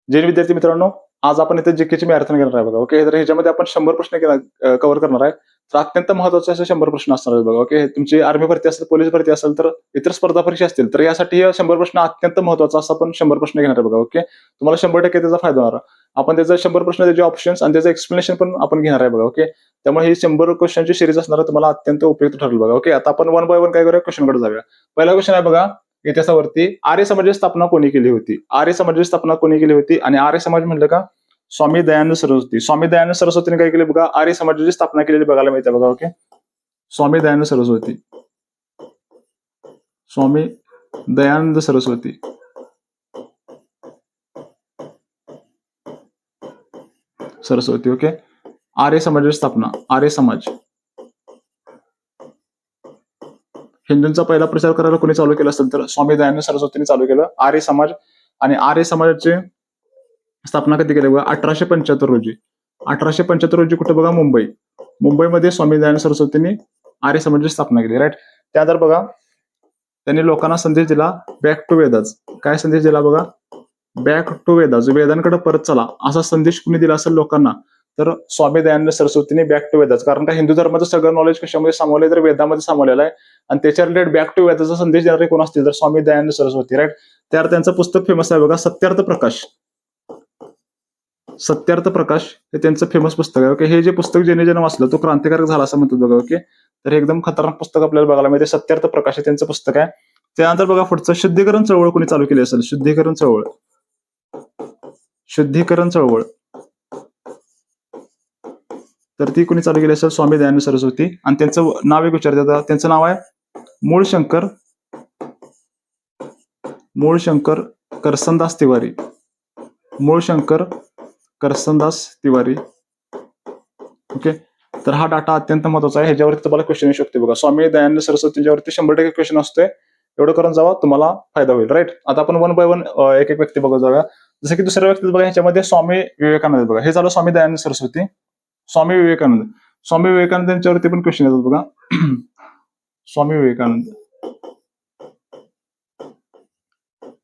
जे विद्यार्थी मित्रांनो, आज आपण इथे जीकेची मॅरेथॉन घेणार आहे बघा. ओके, तर ह्याच्यामध्ये आपण 100 प्रश्न कव्हर करणार आहे. तर अत्यंत महत्वाचे असे 100 प्रश्न असणार आहेत बघा. ओके, तुमची आर्मी भरती असेल, पोलीस भरती असेल, तर इतर स्पर्धा परीक्षा असतील, तर यासाठी 100 प्रश्न अत्यंत महत्वाचा असा आपण 100 प्रश्न घेणार आहे बघा. ओके, तुम्हाला 100% त्याचा फायदा होणार. आपण त्याचे 100 प्रश्न, त्याचे ऑप्शन्स आणि त्याचं एक्सप्लेनेशन पण आपण घेणार आहे बघा. ओके, त्यामुळे ही 100 क्वेश्चनची सिरीज असणार आहे, तुम्हाला अत्यंत उपयुक्त ठरेल बघा. ओके, आता आपण वन बाय वन काय करूया, क्वेश्चनकडे जाऊया. पहिला क्वेश्चन आहे बघा इतिहासावरती, आर्य समाजाची स्थापना कोणी केली होती? आर्य समाजाची स्थापना कोणी केली होती? आणि आर्य समाज म्हणलं का स्वामी दयानंद सरस्वती. स्वामी दयानंद सरस्वतीने काय केले बघा, आर्य समाजाची स्थापना केलेली बघायला मिळते बघा. ओके, स्वामी दयानंद सरस्वती. स्वामी दयानंद सरस्वती. सरस्वती. ओके, आर्य समाजाची स्थापना, आर्य समाज. हिंदूंचा पहिला प्रचार करायला कोणी चालू केला असेल तर स्वामी दयानंद सरस्वतीने चालू केलं, आर्य समाज. आणि आर्य समाजाचे स्थापना कधी केली बघा, 1875 रोजी. 1875 रोजी कुठे बघा, मुंबई. मुंबईमध्ये स्वामी दयानंद सरस्वतींनी आर्य समाजाची स्थापना केली. राईट. त्यानंतर बघा त्यांनी लोकांना संदेश दिला, बॅक टू वेदाज. काय संदेश दिला बघा, बॅक टू वेदाज, वेदांकडे परत चला, असा संदेश कुणी दिला असेल लोकांना, तर Swami Dayanand सरस्वतीने back to Vedas. कारण का हिंदू धर्माचं सगळं नॉलेज कशामध्ये सामावलंय, तर वेदामध्ये सामावलेलं आहे. आणि त्याच्या रिलेटेड बॅक टू वेदाचा संदेश देणारे कोण असतील तर स्वामी दयानंद सरस्वती. राईट. त्यावर त्यांचं पुस्तक फेमस आहे बघा, सत्यार्थ प्रकाश. सत्यार्थ प्रकाश हे त्यांचं फेमस पुस्तक आहे. ओके, हे जे पुस्तक ज्याने वाचलं तो क्रांतिकारक झाला असं म्हणतात बघा. ओके, तर हे एकदम खतरनाक पुस्तक आपल्याला बघायला मिळते, सत्यार्थ प्रकाश हे त्यांचं पुस्तक आहे. त्यानंतर बघा पुढचं, शुद्धीकरण चळवळ कोणी चालू केली असेल? शुद्धीकरण चळवळ. शुद्धीकरण चळवळ तर ती कोणी चालू केली असेल? स्वामी दयानंद सरस्वती. आणि त्यांचं नाव एक विचारतात, त्यांचं नाव आहे मूळशंकर करसनदास तिवारी. मूळशंकर करसनदास तिवारी. ओके, तर हा डाटा अत्यंत महत्वाचा आहे, ह्याच्यावरती तुम्हाला क्वेश्चन येऊ शकते बघा. स्वामी दयानंद सरस्वतींच्यावरती 100% क्वेश्चन असतोय, एवढं करून जावा, तुम्हाला फायदा होईल. राईट. आता आपण वन बाय वन एक एक व्यक्ती बघत जाऊया. जसं की दुसऱ्या व्यक्तीत बघा, ह्याच्यामध्ये स्वामी विवेकानंद बघा. हे झालं स्वामी दयानंद सरस्वती. स्वामी विवेकानंद. स्वामी विवेकानंद यांच्यावरती पण क्वेश्चन येतात बघा. स्वामी विवेकानंद.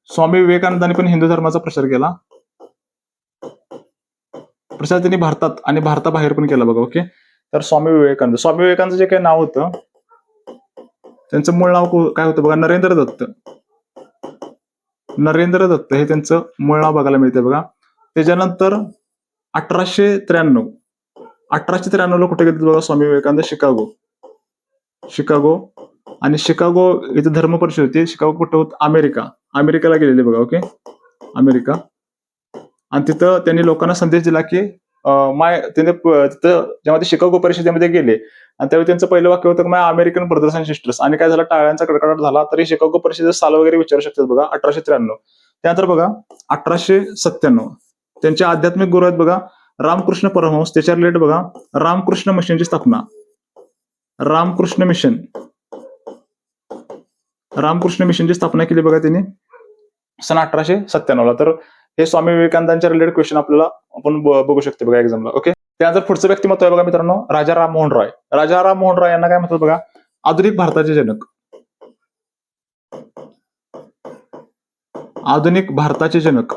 स्वामी विवेकानंदांनी पण हिंदू धर्माचा प्रचार केला. प्रचार त्यांनी भारतात आणि भारताबाहेर पण केला बघा. ओके, तर स्वामी विवेकानंद. स्वामी विवेकानंद जे काही नाव होतं, त्यांचं मूळ नाव काय होतं बघा, नरेंद्र दत्त. नरेंद्र दत्त हे त्यांचं मूळ नाव बघायला मिळते बघा. त्याच्यानंतर 1893 ला कुठे गेले बघा स्वामी विवेकानंद? शिकागो. आणि शिकागो इथे धर्म परिषद होती. शिकागो कुठं होत? अमेरिकेला गेलेले बघा. Okay, America. आणि तिथं त्यांनी लोकांना संदेश दिला की तिथं जेव्हा ते शिकागो परिषदेमध्ये गेले आणि त्यावेळी त्यांचं पहिलं वाक्य होतं, माय अमेरिकन ब्रदर्स अँड सिस्टर्स. आणि काय झालं, टाळ्यांचा कडकडाट झाला. तरी शिकागो परिषदेचा साल वगैरे विचारू शकतात बघा, 1893. त्यानंतर बघा 1897 त्यांचे आध्यात्मिक गुरु आहेत बघा, रामकृष्ण परमहंस. त्याच्या रिलेटेड बघा, रामकृष्ण मिशनची स्थापना. रामकृष्ण मिशनची स्थापना केली बघा त्यांनी सन 1897 ला. तर हे स्वामी विवेकानंदांच्या रिलेटेड क्वेश्चन आपल्याला आपण बघू शकतो बघा एक्झामला. ओके, त्यानंतर पुढचं व्यक्तिमत्व आहे बघा मित्रांनो, राजा राममोहन रॉय. राजा राममोहन रॉय यांना काय म्हणतात बघा, आधुनिक भारताचे जनक. आधुनिक भारताचे जनक.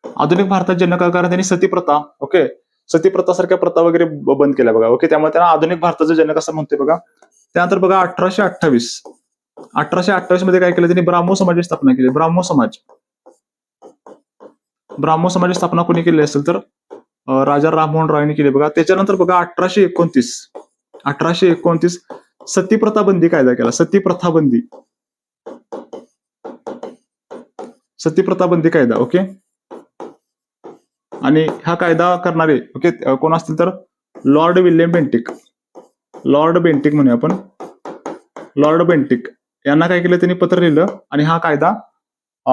आधुनिक भारताचे जनक कारण त्यांनी सतीप्रथा, ओके, सतीप्रथा सारख्या प्रथा वगैरे बंद केल्या बघा. ओके, त्यामुळे त्यांना आधुनिक भारताचे जनक असं म्हणते बघा. त्यानंतर बघा 1828 मध्ये काय केलं त्यांनी, ब्राह्मो समाजाची स्थापना केली. ब्राह्मो समाजाची स्थापना कोणी केली असेल तर राजा राममोहन रॉयने केली बघा. त्याच्यानंतर बघा 1829 सतीप्रथा बंदी कायदा केला. सतीप्रथा बंदी कायदा. ओके, आणि हा कायदा करणारे ओके कोण असतील तर Lord William Bentinck. Lord Bentinck म्हणूया आपण. लॉर्ड बेंटिक यांना काय केलं, त्यांनी पत्र लिहिलं आणि हा कायदा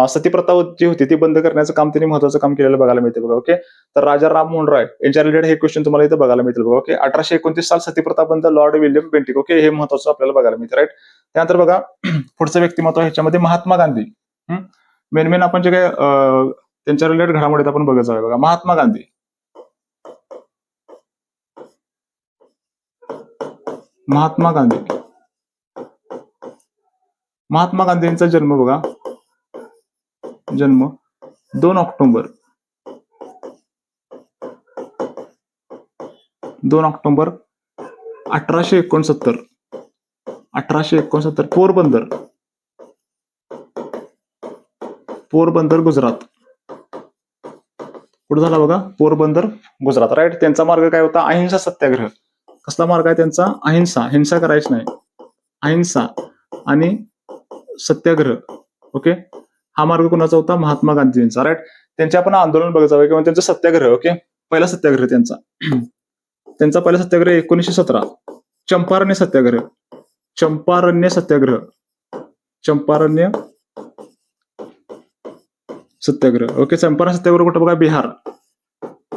सतीप्रथा जी होती ती बंद करण्याचं काम त्यांनी महत्वाचं काम केलेलं बघायला मिळते बघा. ओके, तर राजा राममोहन रॉय यांच्या रिलेटेड हे क्वेश्चन तुम्हाला इथं बघायला मिळतील बघा. ओके, 1829 साल सतीप्रथा बंद, लॉर्ड विल्यम बेंटिक. ओके, हे महत्वाचं आपल्याला बघायला मिळते. राईट. त्यानंतर बघा पुढचं व्यक्तिमत्व ह्याच्यामध्ये महात्मा गांधी. मेन आपण जे काय त्यांच्या रिलेटेड घडामोडीत आपण बघत जाऊया बघा. महात्मा गांधी. महात्मा गांधींचा जन्म बघा जन्म 2 ऑक्टोबर 2 ऑक्टोबर 1869 पोरबंदर गुजरात. कुठं झाला बघा, पोरबंदर गुजरात. राईट. त्यांचा मार्ग काय होता? अहिंसा सत्याग्रह. कसला मार्ग आहे त्यांचा? अहिंसा. हिंसा करायची नाही, अहिंसा आणि सत्याग्रह. ओके. हा मार्ग कोणाचा होता? महात्मा गांधींचा. राईट. त्यांचे आपण आंदोलन बघत जाऊया किंवा त्यांचा सत्याग्रह. ओके. पहिला सत्याग्रह त्यांचा पहिला सत्याग्रह 1917 चंपारण्य सत्याग्रह. चंपारण्य सत्याग्रह ओके. चंपारण सत्याग्रह कुठं बघा? बिहार.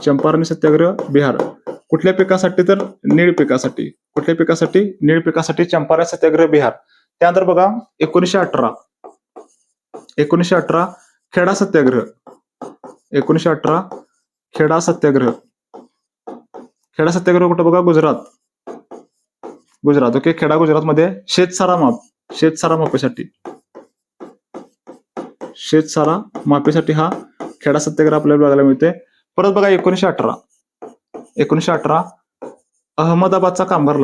चंपारण सत्याग्रह बिहार. कुठल्या पिकासाठी? तर नीळ पिकासाठी. कुठल्या पिकासाठी? नीळ पिकासाठी चंपारण सत्याग्रह बिहार. त्यानंतर बघा 1918 खेडा सत्याग्रह. 1918 खेडा सत्याग्रह. खेडा सत्याग्रह कुठं बघा? गुजरात. ओके. खेडा गुजरातमध्ये शेतसारा माफीसाठी हा खेडा सत्याग्रह आपल्याला बघायला मिळते. परत बघा 1918 अहमदाबादचा कामगार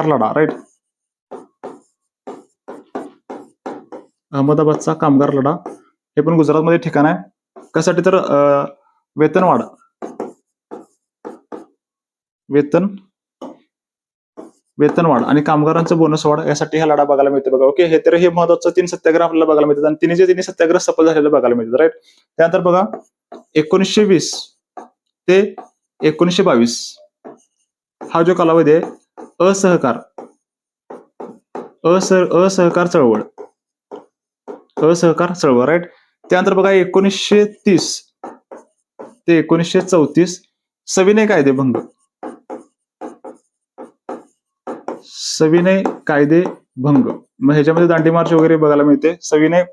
लढा. राईट. अहमदाबादचा कामगार लढा हे पण गुजरातमध्ये ठिकाण आहे. कशासाठी? तर वेतनवाढ आणि कामगारांचं बोनस वाढ यासाठी हा लढा बघायला मिळते बघा. ओके. हे तर हे महत्वाचं 3 सत्याग्रह आपल्याला बघायला मिळतात आणि तिन्ही सत्याग्रह सफल झालेलं बघायला मिळतात. राईट. त्यानंतर बघा 1920 ते 1922 हा जो कालावधी आहे असहकार चळवळ. राईट. त्यानंतर बघा 1930 ते 1934 सविनय कायदेभंग. मग ह्याच्यामध्ये दांडी मार्च वगैरे बघायला मिळते. सविनय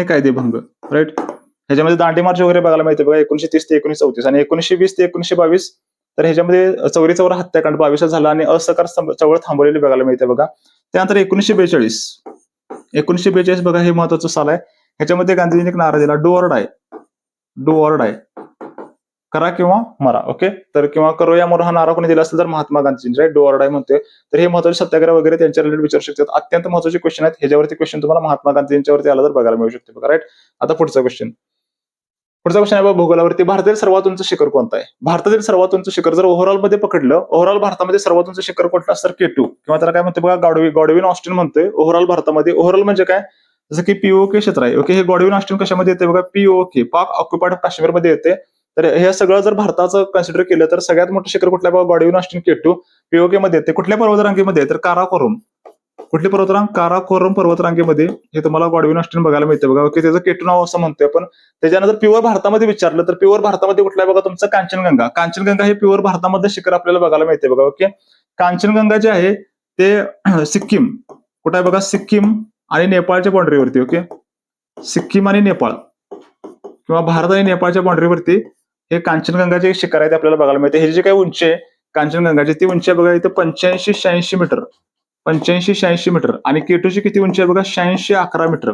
कायदेभंग. राईट. ह्याच्यामध्ये दांडी मार्च वगैरे बघायला मिळते बघा 1930 ते 1934 आणि 1920 ते 1922 तर ह्याच्यामध्ये चौरी चौरा हत्याकांड 22 झाला आणि असहकार चळवळ थांबवलेली बघायला मिळते बघा. त्यानंतर 1942 बघा हे महत्वाचं साल आहे. ह्याच्यामध्ये गांधीजींनी एक नारा दिला, डू ऑर डाय. करा किंवा मरा. ओके. तर किंवा करो या मरो हा नारा कोणी दिला असेल तर महात्मा गांधींनी. राईट. डू ऑर डाय म्हणते. तर हे महत्वाचे सत्याग्रह वगैरे त्यांच्या रिलेटेड विचारू शकतात. अत्यंत महत्वाचे क्वेश्चन आहेत. ह्याच्यावरती क्वेश्चन तुम्हाला महात्मा गांधींच्यावरती आला तर बघायला मिळू शकते बघा. राईट. आता पुढचा क्वेश्चन आहे भूगोलावरती. भारतातील सर्वात उंच शिखर कोणतं आहे? भारतातील सर्वात उंच शिखर जर ओव्हरऑल मध्ये पकडलं, ओव्हरऑल भारतामध्ये सर्वात उंच शिखर कुठलं असतं? K2 किंवा त्याला काय म्हणते बघा? गॉडविन ऑस्टिन म्हणतोय. ओव्हरऑल भारतामध्ये. ओव्हरऑल म्हणजे काय? जसं की POK क्षेत्र आहे. ओके. हे गॉडविन ऑस्टिन कशामध्ये येते बघा? POK पाक ऑक्युपाइड काश्मीरमध्ये येते. तर हे सगळं जर भारताचं कन्सिडर केलं तर सगळ्यात मोठं शिखर कुठलं बघा? गॉडविन ऑस्टिन K2 POK मध्ये येते. कुठल्या पर्वतरांगेमध्ये? तर काराकोरम. कुठली पर्वतरांग? काराकोरम पर्वतरांगेमध्ये हे तुम्हाला गॉडविन ऑस्टिन बघायला मिळते बघा. ओके. त्याचं K2 नाव असं म्हणतोय आपण. त्याच्यानंतर प्युअर भारतामध्ये विचारलं तर प्युअर भारतामध्ये कुठला बघा? तुमचं कांचनगंगा हे प्युअर भारतामध्ये शिखर आपल्याला बघायला मिळते बघा. ओके. कांचनगंगा जे आहे ते सिक्कीम कुठं आहे बघा? सिक्कीम आणि नेपाळच्या बाउंड्रीवरती. ओके. सिक्कीम आणि नेपाळ किंवा भारत आणि नेपाळच्या बाउंड्रीवरती हे कांचनगंगाचे शिखर आहे ते आपल्याला बघायला मिळते. हे जे काही उंची आहे कांचनगंगाची ती उंची आहे बघा इथे 85-86 मीटर. 85-86 मीटर आणि K2ची किती उंची आहे बघा? 86-11 मीटर.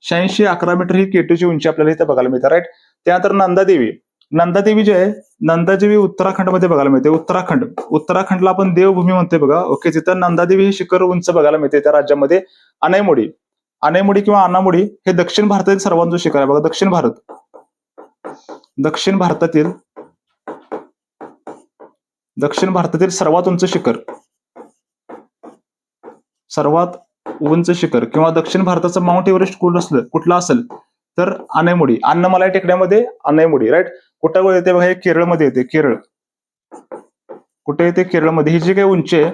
86-11 मीटर ही K2ची उंची आपल्याला इथे बघायला मिळते. राईट. त्यानंतर नंदादेवी जी आहे नंदादेवी उत्तराखंडमध्ये बघायला मिळते. उत्तराखंडला आपण देवभूमी म्हणतोय बघा. ओके. तिथं नंदादेवी हे शिखर उंच बघायला मिळते त्या राज्यामध्ये. अनैमुडी किंवा अनामुडी हे दक्षिण भारतातील सर्वात उंच शिखर आहे बघा. दक्षिण भारतातील सर्वात उंच शिखर किंवा दक्षिण भारताचं माउंट एव्हरेस्ट कुठलं असेल तर अनैमुडी. अन्नमलाई टेकड्यामध्ये अनैमुडी. राईट. कुठं येते बघा? हे केरळमध्ये येते. कुठे येते? केरळमध्ये. ही जी काही उंची आहे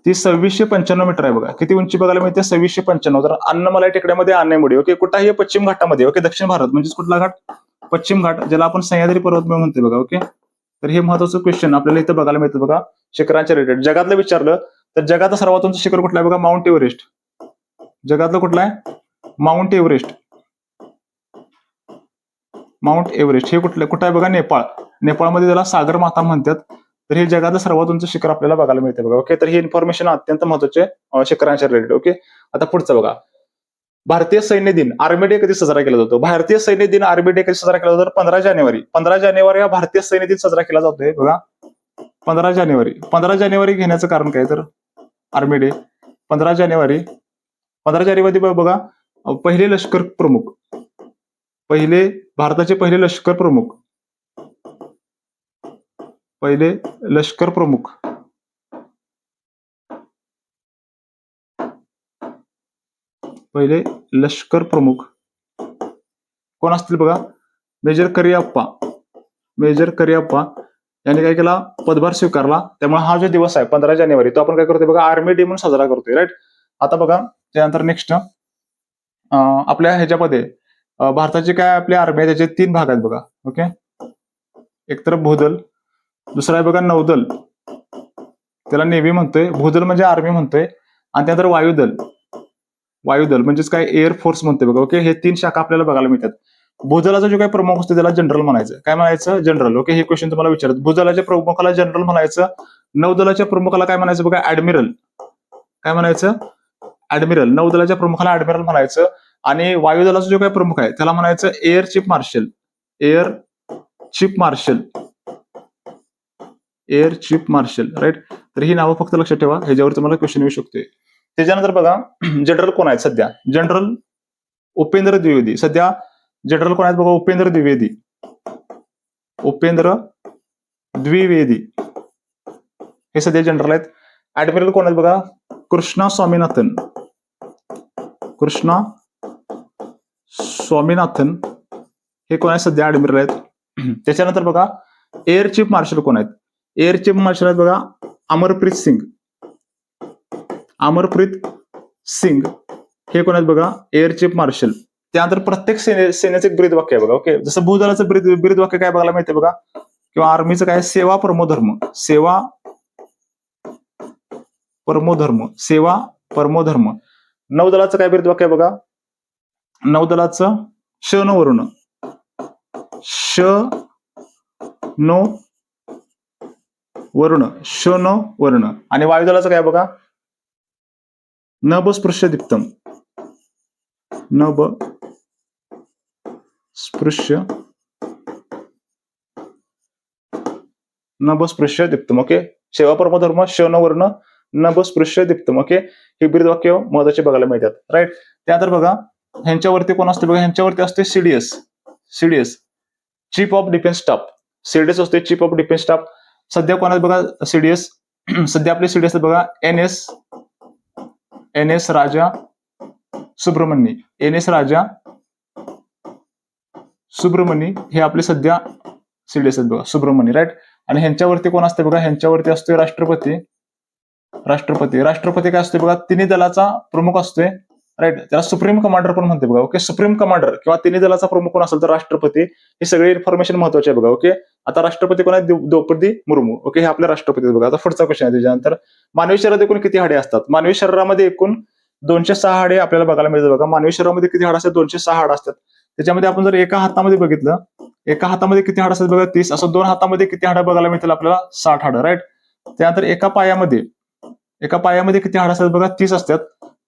ती 2695 मीटर आहे बघा. किती उंची बघायला मिळते? 2695. तर अन्नमलाई टेकड्यामध्ये अनैमुडी. ओके. कुठं आहे? पश्चिम घाटामध्ये. ओके. दक्षिण भारत म्हणजेच कुठला घाट? पश्चिम घाट, ज्याला आपण सह्याद्री पर्वतमाला म्हणते बघा. ओके. तर हे महत्वाचं क्वेश्चन आपल्याला इथं बघायला मिळतं बघा शिखरांच्या रिलेटेड. जगातलं विचारलं तर जगातलं सर्वात उंच शिखर कुठलं आहे बघा? Mount Everest. जगातलं कुठलं आहे? माउंट एव्हरेस्ट हे कुठं आहे बघा? नेपाळमध्ये त्याला सागर माथा म्हणतात. तर हे जगातलं सर्वात उंच शिखर आपल्याला बघायला मिळते बघा. ओके, तर ही इन्फॉर्मेशन अत्यंत महत्वाचे शिखरांच्या रिलेटेड. ओके, आता पुढचं बघा. भारतीय सैन्य दिन आर्मी डे कधी साजरा केला जातो? भारतीय सैन्य दिन आर्मी डे कधी साजरा केला जातो? 15 जानेवारी. 15 जानेवारी हा भारतीय सैन्य दिन साजरा केला जातोय बघा. 15 जानेवारी. 15 जानेवारी घेण्याचं कारण काय तर आर्मी डे 15 जानेवारी. 15 जानेवारी बघा, पहिले लष्कर प्रमुख, भारताचे पहिले लष्कर प्रमुख, पहिले लष्कर प्रमुख पहिले लष्कर प्रमुख कोण असतील बघा? मेजर करिअप्पा यांनी काय केला? पदभार स्वीकारला. त्यामुळे हा जो दिवस आहे 15 जानेवारी तो आपण काय करतोय बघा? आर्मी डे म्हणून साजरा करतोय. राईट. आता बघा त्यानंतर नेक्स्ट आपल्या ह्याच्यामध्ये भारताचे काय आपली आर्मी आहे त्याचे 3 भाग आहेत बघा. ओके, एक तर भूदल, दुसरा आहे बघा नौदल, त्याला नेव्ही म्हणतोय, भूदल म्हणजे आर्मी म्हणतोय, आणि त्यानंतर वायुदल म्हणजेच काय एअर फोर्स म्हणतोय बघा. ओके, हे 3 शाखा आपल्याला बघायला मिळतात. भूदलाचा जो काही प्रमुख असतो त्याला जनरल म्हणायचं. काय म्हणायचं? जनरल. ओके, हे क्वेश्चन तुम्हाला विचारत. भूदलाच्या प्रमुखाला जनरल म्हणायचं. नौदलाच्या प्रमुखाला काय म्हणायचं बघा? ऍडमिरल. काय म्हणायचं? ऍडमिरल. नौदलाच्या प्रमुखाला ऍडमिरल म्हणायचं. आणि वायुदलाचा जो काही प्रमुख आहे त्याला म्हणायचं एअर चीफ मार्शल. राईट. तर ही नावं फक्त लक्षात ठेवा, ह्याच्यावर तुम्हाला क्वेश्चन येऊ शकते. त्याच्यानंतर बघा जनरल कोण आहेत सध्या? जनरल उपेंद्र द्विवेदी. सध्या जनरल कोण आहेत बघा? उपेंद्र द्विवेदी हे सध्या जनरल आहेत. ऍडमिरल कोण आहेत बघा? कृष्णा स्वामीनाथन हे कोण आहेत? सध्या ऍडमिरल आहेत. त्याच्यानंतर बघा एअर चीफ मार्शल कोण आहेत? एअर चीफ मार्शल आहेत बघा अमरप्रीत सिंग हे कोण आहेत बघा? Air chief marshal. त्यानंतर प्रत्येक सेनेचं एक ब्रीद वाक्य आहे बघा. ओके, जसं भूदलाचं ब्रीद वाक्य काय बघायला मिळते बघा, किंवा आर्मीचं काय? सेवा परमो धर्म. नौदलाचं काय ब्रीद वाक्य आहे बघा? नौदलाचं श नो वर्ण. आणि वायुदलाचं काय बघा? नभस्पृश्य दीप्तम. ओके, सेवा परमो धर्म, श न वर्ण, नभस्पृश्य दीप्तम. ओके, हे ब्रीद वाक्य महत्वाचे बघायला मिळतात. राईट. त्यानंतर बघा ह्यांच्यावरती कोण असते बघा? ह्यांच्यावरती असते CDS, chief of defence staff. CDS असते चीफ ऑफ डिफेन्स स्टाफ. सध्या कोण आहेत बघा सीडीएस? सध्या आपले सीडीएस बघा एन एस राजा सुब्रमणी हे आपले सध्या सीडीएस आहेत बघा, सुब्रमणी. राईट. आणि ह्यांच्यावरती कोण असते बघा? ह्यांच्यावरती असतोय राष्ट्रपती. काय असते बघा? तिन्ही दलाचा प्रमुख असतोय. राईट. त्याला सुप्रीम कमांडर पण म्हणते बघा. ओके, सुप्रीम कमांडर किंवा तिन्ही दलाचा प्रमुख कोण असेल तर राष्ट्रपती. हे सगळे इन्फॉर्मेशन महत्वाचे आहे बघा. ओके, आता राष्ट्रपती कोण आहे? द्रौपदी मुर्मू. ओके, हे आपले राष्ट्रपती बघा. आता पुढचा क्वेश्चन आहे. त्याच्यानंतर मानवी शरीरात एकूण किती हाडे असतात? मानवी शरीरामध्ये एकूण 206 हाडे आपल्याला बघायला मिळतात बघा. मानवी शरीरामध्ये किती हाड असतात? 206 हाड असतात. त्याच्यामध्ये आपण जर एका हातामध्ये बघितलं, एका हातामध्ये किती हाड असतात बघा? 30. असं 2 हातामध्ये किती हाडं बघायला मिळतील आपल्याला? 60 हाडं. राईट. त्यानंतर एका पायामध्ये किती हाड असतात बघा? 30 असतात.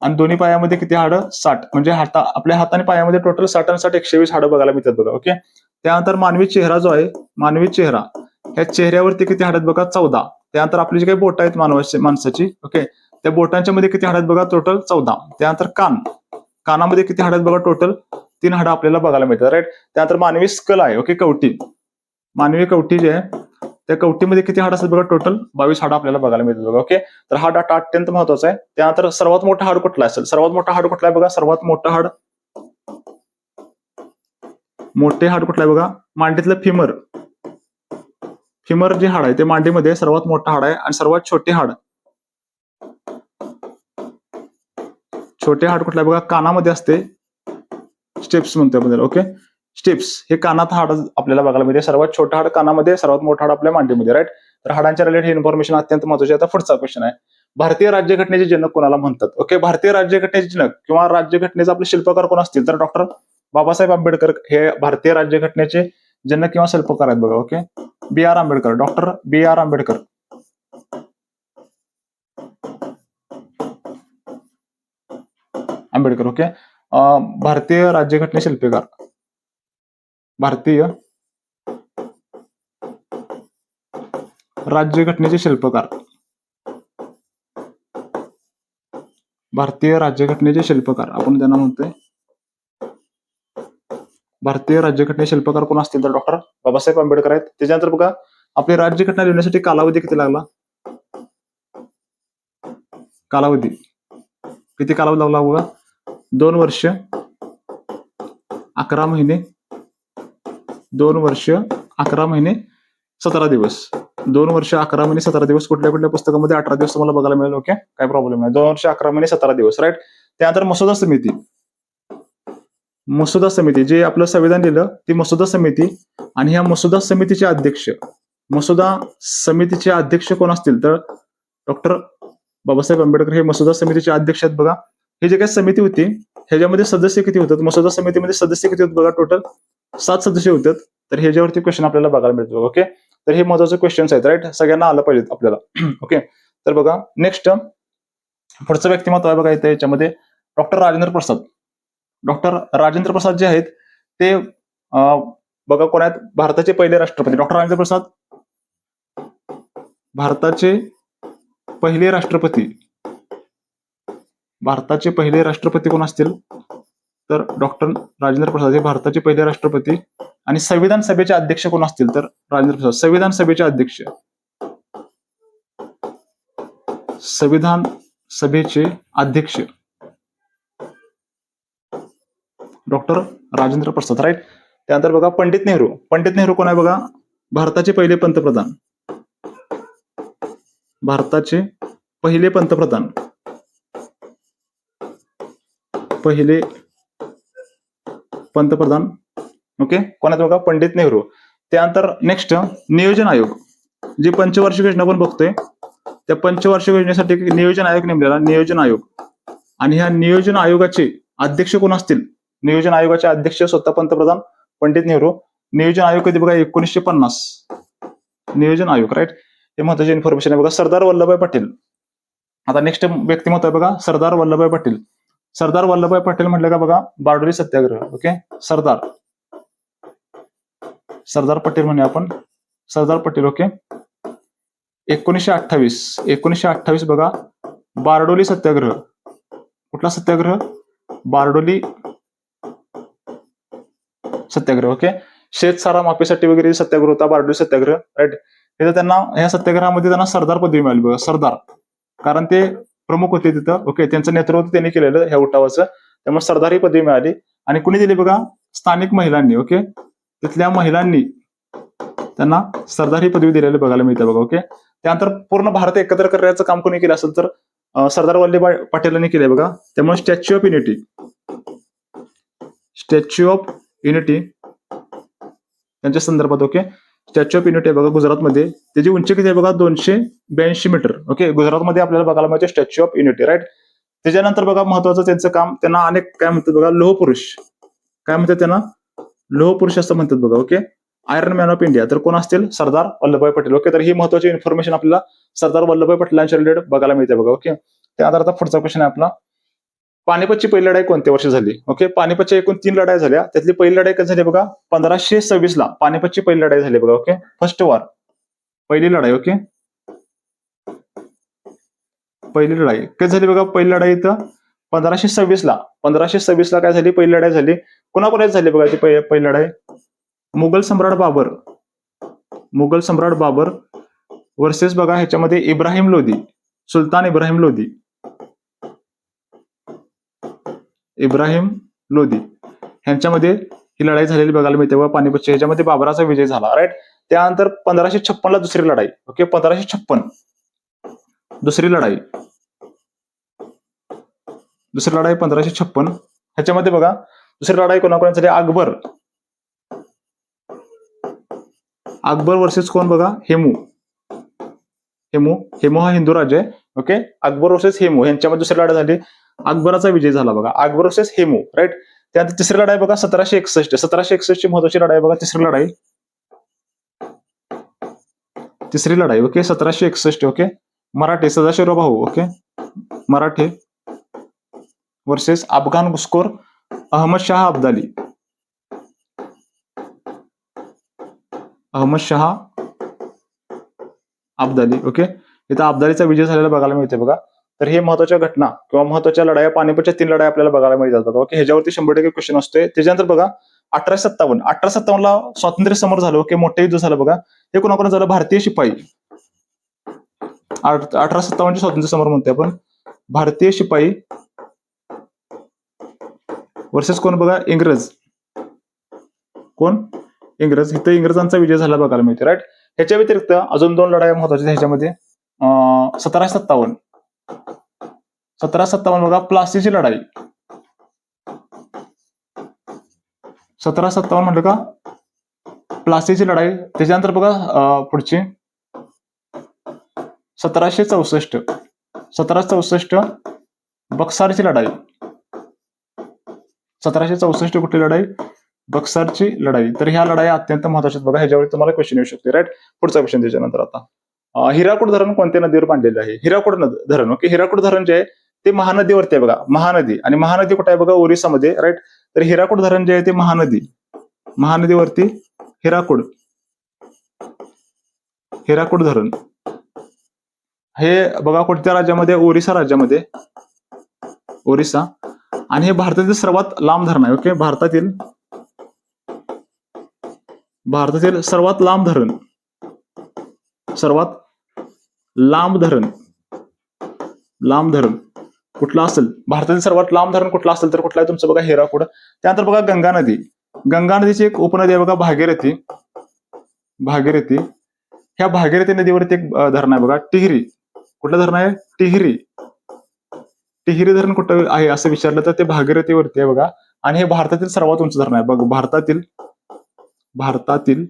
आणि दोन्ही पायामध्ये किती हाडं? 60. म्हणजे आपल्या हाताने पायामध्ये टोटल 60 आणि 60 120 हाडं बघायला मिळतात बघा. ओके, त्यानंतर मानवी चेहरा जो आहे, ह्या चेहऱ्यावरती किती हाड आहेत बघा? 14. त्यानंतर आपली जी काही बोट आहेत माणसाची, ओके, त्या बोटांच्या मध्ये किती हाड आहेत बघा? टोटल 14. त्यानंतर कानामध्ये किती हाड आहेत बघा? टोटल 3 हाडं आपल्याला बघायला मिळतात. राईट. त्यानंतर मानवी स्कल आहे. ओके, मानवी कवटी जी आहे त्या कवटीमध्ये किती हाड असतात बघा? टोटल 22 हाडं आपल्याला बघायला मिळतात बघा. ओके, तर हा डाटा अत्यंत महत्वाचा आहे. त्यानंतर सर्वात मोठा हाड कुठला असेल? सर्वात मोठा हाड कुठला आहे बघा? मोठे हाड कुठलं आहे बघा? मांडीतलं फिमर जे हाड आहे ते मांडीमध्ये सर्वात मोठं हाड आहे. आणि सर्वात छोटे हाड कुठलं आहे बघा? कानामध्ये असते. स्टेप्स म्हणतो आपण. ओके, स्टेप्स हे कानात हाड आपल्याला बघायला मिळते. सर्वात छोटं हाड कानामध्ये, सर्वात मोठं हाड आपल्या मांडीमध्ये. राईट. तर हाडांच्या रिलेटेड इन्फॉर्मेशन अत्यंत महत्वाची. आता पुढचा क्वेश्चन आहे, भारतीय राज्यघटनेचे जनक कोणाला म्हणतात? ओके, भारतीय राज्यघटनेचे जनक किंवा राज्यघटनेचे आपले शिल्पकार कोण असतील तर डॉक्टर बाबासाहेब आंबेडकर हे भारतीय राज्यघटनेचे जनक किंवा शिल्पकार आहेत बघा. ओके, डॉक्टर बी आर आंबेडकर आंबेडकर. ओके. भारतीय राज्यघटने शिल्पकार. भारतीय राज्यघटनेचे शिल्पकार. भारतीय राज्यघटनेचे शिल्पकार आपण त्यांना म्हणतोय. भारतीय राज्यघटने शिल्पकार कोण असतील तर डॉक्टर बाबासाहेब आंबेडकर आहेत. त्याच्यानंतर बघा आपली राज्यघटना लिहिण्यासाठी कालावधी किती लागला? कालावधी किती कालावधी लागला बघा? 2 वर्ष 11 महिने 2 वर्ष 11 महिने 17 दिवस. 2 वर्ष 11 महिने 17 दिवस. कुठल्या कुठल्या पुस्तकामध्ये 18 दिवस तुम्हाला बघायला मिळेल. ओके, काय प्रॉब्लेम नाही. 2 वर्ष 11 महिने 17 दिवस. राईट. त्यानंतर मसुदा समिती. मसुदा समिती जे आपलं संविधान लिहिलं ती मसुदा समिती. आणि ह्या मसुदा समितीचे अध्यक्ष कोण असतील तर डॉक्टर बाबासाहेब आंबेडकर हे मसुदा समितीचे अध्यक्ष आहेत. बघा हे जे काही समिती होती ह्याच्यामध्ये सदस्य किती होतात? मसुदा समितीमध्ये सदस्य किती होतात बघा? टोटल 7 सदस्य होतात. तर ह्याच्यावरती क्वेश्चन आपल्याला बघायला मिळतो. ओके, तर हे महत्वाचे क्वेश्चन्स आहेत. राईट, सगळ्यांना आलं पाहिजेत आपल्याला. ओके, तर बघा नेक्स्ट पुढचं व्यक्तिमत्व आहे बघा इथे याच्यामध्ये डॉक्टर राजेंद्र प्रसाद. डॉक्टर राजेंद्र प्रसाद जे आहेत ते बघा कोण आहेत? भारताचे पहिले राष्ट्रपती. डॉक्टर राजेंद्र प्रसाद भारताचे पहिले राष्ट्रपती. भारताचे पहिले राष्ट्रपती कोण असतील तर डॉक्टर राजेंद्र प्रसाद हे भारताचे पहिले राष्ट्रपती. आणि संविधान सभेचे अध्यक्ष कोण असतील तर राजेंद्र प्रसाद. संविधान सभेचे अध्यक्ष. संविधान सभेचे अध्यक्ष डॉक्टर राजेंद्र प्रसाद. राईट. त्यानंतर बघा पंडित नेहरू. पंडित नेहरू कोण आहे बघा? भारताचे पहिले पंतप्रधान. भारताचे पहिले पंतप्रधान. पहिले पंतप्रधान. ओके, कोण आहेत बघा? पंडित नेहरू. त्यानंतर नेक्स्ट नियोजन आयोग. जी पंचवार्षिक योजना आपण बघतोय त्या पंचवार्षिक योजनेसाठी नियोजन आयोग नेमलेला. नियोजन आयोग. आणि ह्या नियोजन आयोगाचे अध्यक्ष कोण असतील? नियोजन आयोगाचे अध्यक्ष स्वतः पंतप्रधान पंडित नेहरू. नियोजन आयोग कधी बघा? 1950. नियोजन आयोग. राईट, हे महत्वाची इन्फॉर्मेशन आहे बघा. सरदार वल्लभभाई पटेल. आता नेक्स्ट व्यक्तिमत्व आहे बघा सरदार वल्लभभाई पटेल. सरदार वल्लभभाई पटेल म्हटलं का बघा? बारडोली सत्याग्रह. ओके, सरदार पटेल म्हणूया आपण. सरदार पटेल. ओके, 1928 बघा बारडोली सत्याग्रह. कुठला सत्याग्रह? बारडोली सत्याग्रह. ओके, शेतसारा माफीसाठी वगैरे सत्याग्रह होता बारडोली सत्याग्रह. राईट. तिथे त्यांना ह्या सत्याग्रहामध्ये त्यांना सरदार पदवी मिळाली बघा. सरदार, कारण ते प्रमुख होते तिथं. ओके, त्यांचं नेतृत्व त्यांनी केलेलं ह्या उठावाचं, त्यामुळे सरदार ही पदवी मिळाली. आणि कुणी दिली बघा? स्थानिक महिलांनी. ओके, तिथल्या महिलांनी त्यांना सरदार ही पदवी दिलेली बघायला मिळते बघा. ओके, त्यानंतर पूर्ण भारत एकत्र करण्याचं काम कोणी केलं असेल तर सरदार वल्लभभाई पटेलांनी केलंय बघा. त्यामुळे statue of unity. Statue of unity त्यांच्या संदर्भात. ओके, स्टॅच्यू ऑफ युनिटी आहे बघा गुजरातमध्ये. त्याची उंची किती आहे बघा? 282 मीटर. ओके, गुजरातमध्ये आपल्याला बघायला मिळते स्टॅच्यू ऑफ युनिटी. राईट. त्याच्यानंतर बघा महत्वाचं त्यांचं काम, त्यांना अनेक काय म्हणतात बघा? लोहपुरुष. काय म्हणतात त्यांना? लोहपुरुष असं म्हणतात बघा. Okay, iron man of India. तर कोण असतील? सरदार वल्लभभाई पटेल. ओके, तर ही महत्वाची इन्फॉर्मेशन आपल्याला सरदार वल्लभभाई पटेलांच्या रिलेटेड बघायला मिळते बघा. ओके, त्यानंतर आता पुढचा क्वेश्चन आहे आपला, पानिपतची पहिली लढाई कोणत्या वर्षी झाली? ओके, पानिपतच्या एकूण 3 लढाई झाल्या. त्यातली पहिली लढाई कधी झाली बघा? 1526 ला पानिपतची पहिली लढाई झाली बघा. ओके, फर्स्ट वॉर, पहिली लढाई. ओके, पहिली लढाई कधी झाली बघा? पहिली लढाई इथं 1526 ला. 1526 ला काय झाली? पहिली लढाई झाली. कोणापर्यंत झाली बघा ती पहिली लढाई? मुघल सम्राट बाबर. मुघल सम्राट बाबर वर्सेस बघा ह्याच्यामध्ये इब्राहिम लोधी. सुलतान इब्राहिम लोधी. इब्राहिम लोधी ह्यांच्यामध्ये ही लढाई झालेली बघायला मिळते बघा पानिपतच्या. ह्याच्यामध्ये बाबराचा विजय झाला. राईट. त्यानंतर 1556 ला दुसरी लढाई. ओके, 1556 दुसरी लढाई. दुसरी लढाई 1556. ह्याच्यामध्ये बघा दुसरी लढाई कोणाकोणाची झाली? अकबर वर्सेस कोण बघा? हेमू. हेमू हा हिंदू राजा आहे. ओके, अकबर वर्सेस हेमू यांच्यामध्ये दुसरी लढाई झाली. अकबराचा विजय झाला बघा. अकबर वर्सेस हेमू. राईट. त्यानंतर तिसरी लढाई बघा 1761. 1761 ची महत्वाची लढाई बघा. तिसरी लढाई. ओके, 1761. ओके, मराठे सदाशिवराव भाऊ. ओके, मराठे वर्सेस अफगाण घुसखोर अहमद शाह अब्दाली. अहमद शाह अब्दाली. ओके, इथं अब्दालीचा विजय झालेला बघायला मिळते बघा. तर हे महत्वाच्या घटना किंवा महत्वाच्या लढाया, पानिपतच्या 3 लढाया आपल्याला बघायला मिळतात बघा. ओके, ह्याच्यावरती 100% क्वेश्चन असतोय. त्याच्यानंतर बघा 1857 स्वातंत्र्य समर झालं. ओके, मोठं युद्ध झालं बघा. हे कोणाकोणा झालं? भारतीय शिपाई. 1857 स्वातंत्र्य समर म्हणतोय आपण. भारतीय शिपाई वर्सेस कोण बघा? इंग्रज. कोण? इंग्रज. इथं इंग्रजांचा विजय झाला बघायला मिळते. राईट. ह्याच्या व्यतिरिक्त अजून 2 लढाया महत्वाच्या ह्याच्यामध्ये. 1757 बघा, प्लासीची लढाई. 1757 म्हटलं का? प्लासीची लढाई. त्याच्यानंतर बघा पुढची 1764 बक्सारची लढाई. 1764 कुठली लढाई? बक्सारची लढाई. तर ह्या लढाई अत्यंत महत्वाच्या बघा. ह्याच्यावर तुम्हाला क्वेश्चन येऊ शकते. राईट. पुढचा क्वेश्चन त्याच्यानंतर आता हिराकूड धरण कोणत्या नदीवर बांधलेलं आहे? हिराकूड धरण. ओके, हिराकूड धरण जे आहे ते महानदीवरती आहे बघा. महानदी. आणि महानदी कुठे आहे बघा? ओरिसामध्ये. राईट. तर हिराकूड धरण जे आहे ते महानदीवरती हिराकूड धरण हे बघा कोणत्या राज्यामध्ये? ओरिसा राज्यामध्ये. ओरिसा. आणि हे भारतातील सर्वात लांब धरण आहे. ओके, भारतातील सर्वात लांब धरण कुठलं असेल? भारतातील सर्वात लांब धरण कुठलं असेल तर कुठलं आहे तुमचं बघा? हिराकूड. त्यानंतर बघा गंगा नदी. गंगा नदीची एक उपनदी आहे बघा, भागीरथी. ह्या भागीरथी नदीवरती एक धरण आहे बघा, टिहरी. कुठलं धरण आहे? टिहरी धरण कुठं आहे असं विचारलं तर ते भागीरथीवरती आहे बघा. आणि हे भारतातील सर्वात उंच धरण आहे बघा. भारतातील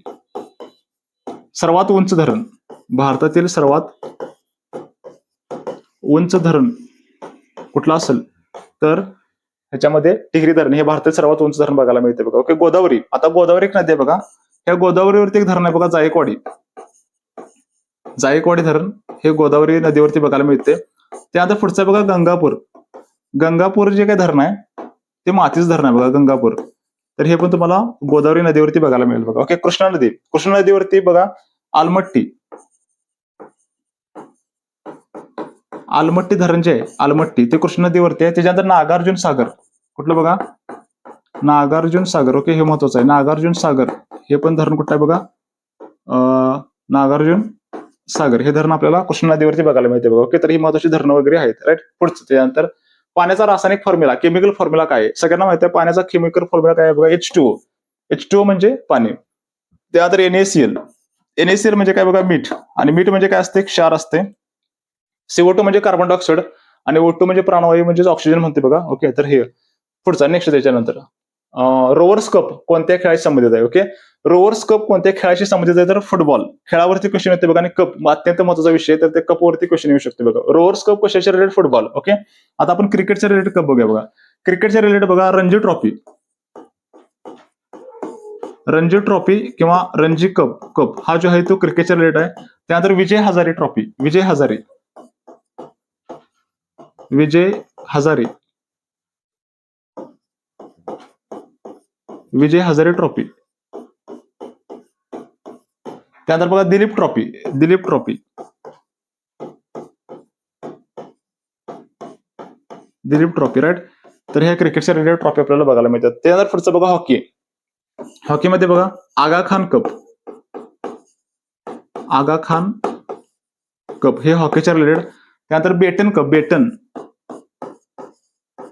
सर्वात उंच धरण. भारतातील सर्वात उंच धरण कुठलं असेल तर ह्याच्यामध्ये टिहरी धरण हे भारतातील सर्वात उंच धरण बघायला मिळते बघा. ओके, गोदावरी. आता गोदावरी एक नदी आहे बघा. ह्या गोदावरीवरती एक धरण आहे बघा, जायकवाडी धरण. हे गोदावरी नदीवरती बघायला मिळते. त्यानंतर पुढचं बघा गंगापूर जे काही धरण आहे ते मातीचं धरण आहे बघा, गंगापूर. तर हे पण तुम्हाला गोदावरी नदीवरती बघायला मिळेल बघा. ओके, कृष्णा नदीवरती बघा आलमट्टी धरण जे आहे आलमट्टी ते कृष्णा नदीवरती आहे. त्याच्यानंतर नागार्जुन सागर. कुठलं बघा? नागार्जुन सागर. ओके, हे महत्वाचं आहे. नागार्जुन सागर हे पण धरण कुठलं आहे बघा? नागार्जुन सागर हे धरण आपल्याला कृष्णा नदीवरती बघायला मिळते बघा. ओके, तर ही महत्वाची धरणं वगैरे आहेत. राईट. पुढचं त्यानंतर पाण्याचा रासायनिक फॉर्म्युला, केमिकल फॉर्म्युला काय आहे? सगळ्यांना माहिती आहे पाण्याचा केमिकल फॉर्म्युला काय आहे बघा? H2O म्हणजे पाणी. त्यानंतर NaCl म्हणजे काय बघा? मीठ. आणि मीठ म्हणजे काय असते? क्षार असते. CO2 म्हणजे कार्बन डायऑक्साईड. आणि O2 म्हणजे प्राणवायू म्हणजे ऑक्सिजन म्हणते बघा. ओके, तर हे पुढचा नेक्स्ट त्याच्यानंतर रोवर्स कप कोणत्या खेळाशी संबंधित आहे? ओके, रोवर्स कप कोणत्या खेळाशी संबंधित आहे? तर फुटबॉल खेळावरती क्वेश्चन येते बघा. आणि कप अत्यंत महत्वाचा विषय, तर ते कपवरती क्वेश्चन येऊ शकते बघा. रोवर्स कप कशाच्या रिलेटेड? फुटबॉल. ओके, आता आपण क्रिकेटच्या रिलेटेड कप बघूया बघा. क्रिकेटच्या रिलेटेड बघा रणजी ट्रॉफी किंवा रणजी कप हा जो आहे तो क्रिकेटच्या रिलेटेड आहे. त्यानंतर विजय हजारे ट्रॉफी. त्यानंतर बघा दिलीप ट्रॉफी. राईट. तर हे क्रिकेटच्या रिलेटेड ट्रॉफी आपल्याला बघायला मिळतात. त्यानंतर पुढचं बघा हॉकीमध्ये बघा आगा खान कप हे हॉकीच्या रिलेटेड. त्यानंतर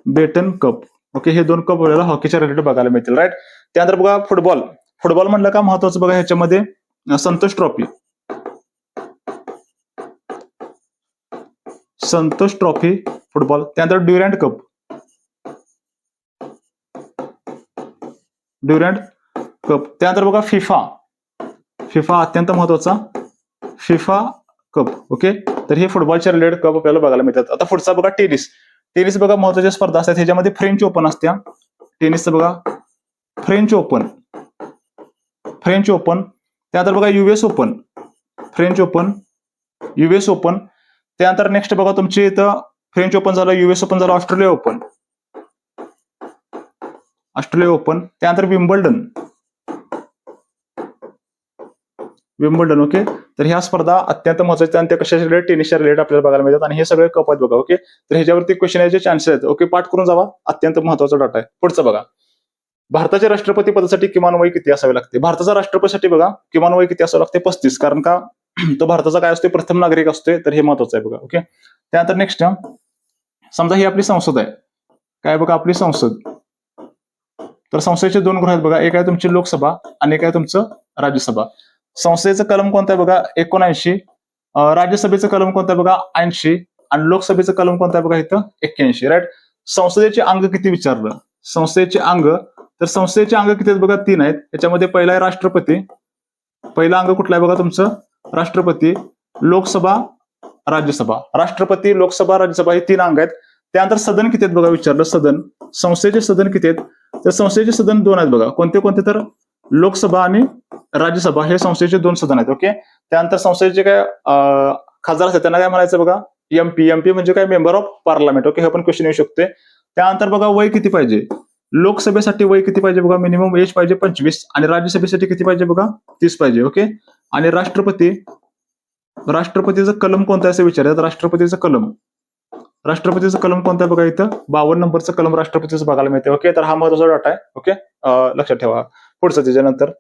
बेटन कप. ओके, हे 2 कप आपल्याला हॉकीच्या रिलेटेड बघायला मिळतील. राईट. त्यानंतर बघा फुटबॉल म्हणलं का महत्वाचं बघा ह्याच्यामध्ये संतोष ट्रॉफी फुटबॉल. त्यानंतर ड्युरँड कप त्यानंतर बघा फिफा अत्यंत महत्वाचा फिफा कप. ओके, तर हे फुटबॉलच्या रिलेटेड कप आपल्याला बघायला मिळतात. आता पुढचा बघा टेनिस बघा महत्वाच्या स्पर्धा असतात. ह्याच्यामध्ये फ्रेंच ओपन असत्या टेनिसचं बघा. French open. त्यानंतर बघा US ओपन. त्यानंतर नेक्स्ट बघा तुमची इथं फ्रेंच ओपन झालं, US ओपन झालं, ऑस्ट्रेलिया ओपन. ऑस्ट्रेलिया ओपन, त्यानंतर विम्बल्डन. ओके. तर ह्या स्पर्धा अत्यंत महत्वाच्या आणि त्या कशाच्या रिलेटेड, टेनिसच्या रिलेटेड आपल्याला बघायला मिळतात आणि हे सगळे कप आहेत बघा. ओके. तर ह्याच्यावरती क्वेश्चन यायचे चान्सेस आहेत. ओके, पाठ करून जावा, अत्यंत महत्वाचा डाटा आहे. पुढचं बघा, भारताच्या राष्ट्रपती पदासाठी किमान वय किती असावे लागते? भारताच्या राष्ट्रपतीसाठी बघा किमान वय किती असावं लागते? 35. कारण का तो भारताचा काय असतो, प्रथम नागरिक असतोय, तर हे महत्वाचं आहे बघा. ओके. त्यानंतर नेक्स्ट, समजा ही आपली संसद आहे. काय बघा आपली संसद, तर संसदेचे 2 गृह आहेत बघा. एक आहे तुमची लोकसभा आणि एक आहे तुमचं राज्यसभा. संसदेचं कलम कोणतं आहे बघा? 79. राज्यसभेचं कलम कोणतं आहे बघा? 80. आणि लोकसभेचं कलम कोणतं आहे बघा इथं? 81. राईट. संसदेचे अंग किती विचारलं? संसदेचे अंग, तर संसदेचे अंग किती आहेत बघा? 3 आहेत. याच्यामध्ये पहिला आहे राष्ट्रपती. पहिला अंग कुठला आहे बघा तुमचं? राष्ट्रपती, लोकसभा, राज्यसभा. राष्ट्रपती, लोकसभा, राज्यसभा हे 3 अंग आहेत. त्यानंतर सदन किती आहेत बघा विचारलं? सदन, संसदेचे सदन किती आहेत? तर संसदेचे सदन 2 आहेत बघा. कोणते कोणते? तर लोकसभा आणि राज्यसभा हे संसदेचे 2 सदन आहेत. ओके. त्यानंतर संसदेचे काय खासदार असतात त्यांना काय म्हणायचं बघा? एमपी. एमपी म्हणजे काय? Member of parliament. ओके, हे पण क्वेश्चन येऊ शकते. त्यानंतर बघा वय किती पाहिजे? लोकसभेसाठी वय किती पाहिजे बघा? मिनिमम एज पाहिजे 25 आणि राज्यसभेसाठी किती पाहिजे बघा? 30 पाहिजे. ओके. आणि राष्ट्रपतीचं कलम कोणतं आहे असं विचारतात. राष्ट्रपतीचं कलम कोणतं आहे बघा इथं? 52 नंबरचं कलम राष्ट्रपतीचं बघायला मिळते. ओके, तर हा महत्वाचा डाटा आहे. ओके, लक्षात ठेवा. पुढचं त्याच्यानंतर,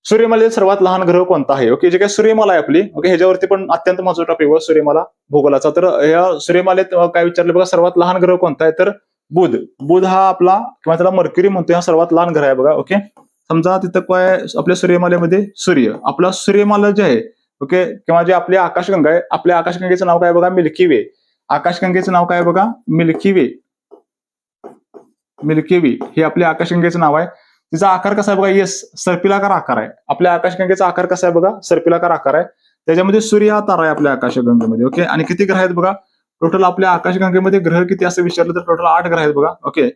सूर्यमालेतील सर्वात लहान ग्रह कोणता आहे? ओके, जे काही सूर्यमाला आहे आपली, ओके, ह्याच्यावरती पण अत्यंत महत्वाचा टॉपिक आहे सूर्यमाला भूगोलाचा. तर या सूर्यमालेत काय विचारलं बघा? सर्वात लहान ग्रह कोणता आहे? तर बुध हा आपला, किंवा त्याला मर्क्युरी म्हणतो, हा सर्वात लहान ग्रह आहे बघा. ओके. समजा तिथं काय आपल्या सूर्यमालेमध्ये सूर्य, आपला सूर्यमाला जे आहे, ओके, किंवा जे आपली आकाशगंगा आहे, आपल्या आकाशगंगेचं नाव काय बघा? मिल्की वे. आकाशगंगेचं नाव काय बघा? मिल्की वे. हे आपल्या आकाशगंगेचं नाव आहे. तिचा आकार कसा आहे बघा? येस, सर्पिलाकार आकार आहे. आपल्या आकाशगंगेचा आकार कसा आहे बघा? सर्पिलाकार आकार आहे. त्याच्यामध्ये सूर्य हा तारा आहे आपल्या आकाशगंगेमध्ये. ओके. आणि किती ग्रह आहेत बघा? टोटल आपल्या आकाशगंगेमध्ये ग्रह किती असं विचारलं तर टोटल 8 ग्रह आहेत बघा. ओके.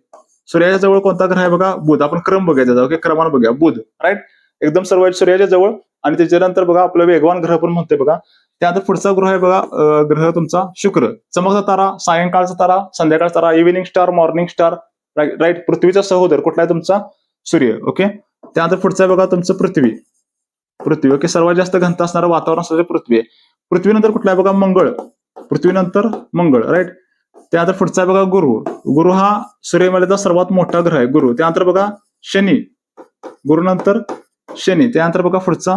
सूर्याच्या जवळ कोणता ग्रह आहे बघा? बुध. आपण क्रम बघायचा. ओके, क्रमानं बघूया. बुध, राईट, एकदम सर्व सूर्याच्या जवळ. आणि त्याच्यानंतर बघा आपलं वेगवान ग्रह पण म्हणतोय बघा. त्यानंतर पुढचा ग्रह आहे बघा, ग्रह तुमचा शुक्र. चमकता तारा, सायंकाळचा तारा, संध्याकाळचा तारा, evening star, morning star. Right. पृथ्वीचा सहोदर कुठला आहे तुमचा? सूर्य. ओके. त्यानंतर पुढचा बघा तुमचं पृथ्वी. ओके, सर्वात जास्त घनता असणारं वातावरण असणारे पृथ्वी आहे. पृथ्वीनंतर कुठला आहे बघा? मंगळ. पृथ्वीनंतर मंगळ, राईट. त्यानंतर पुढचा आहे बघा गुरु हा सूर्यमालेचा सर्वात मोठा ग्रह आहे, गुरु. त्यानंतर बघा शनी, गुरुनंतर शनी. त्यानंतर बघा पुढचा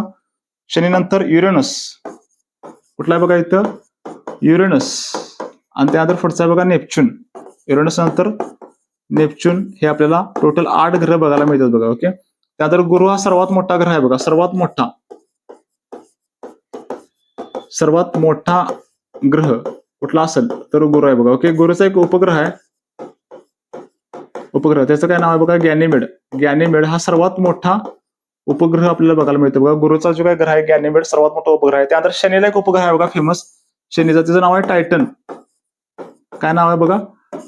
शनीनंतर युरेनस. कुठला आहे बघा इथं? युरेनस. आणि त्यानंतर पुढचा आहे बघा नेपच्यून. युरेनस नंतर नेपच्यून. हे आपल्याला टोटल 8 ग्रह बघायला मिळतात बघा. ओके. त्यानंतर गुरु हा सर्वात मोठा ग्रह आहे बघा. सर्वात मोठा ग्रह कुठला असेल तर गुरु आहे बघा. ओके. गुरुचा एक उपग्रह आहे, त्याचं काय नाव आहे बघा? गॅनिमेड हा सर्वात मोठा उपग्रह आपल्याला बघायला मिळतो बघा. गुरुचा जो काय ग्रह आहे गॅनिमेड, सर्वात मोठा उपग्रह आहे. त्यानंतर शनीला एक उपग्रह आहे बघा फेमस शनीचा, तिचं नाव आहे टायटन. काय नाव आहे बघा?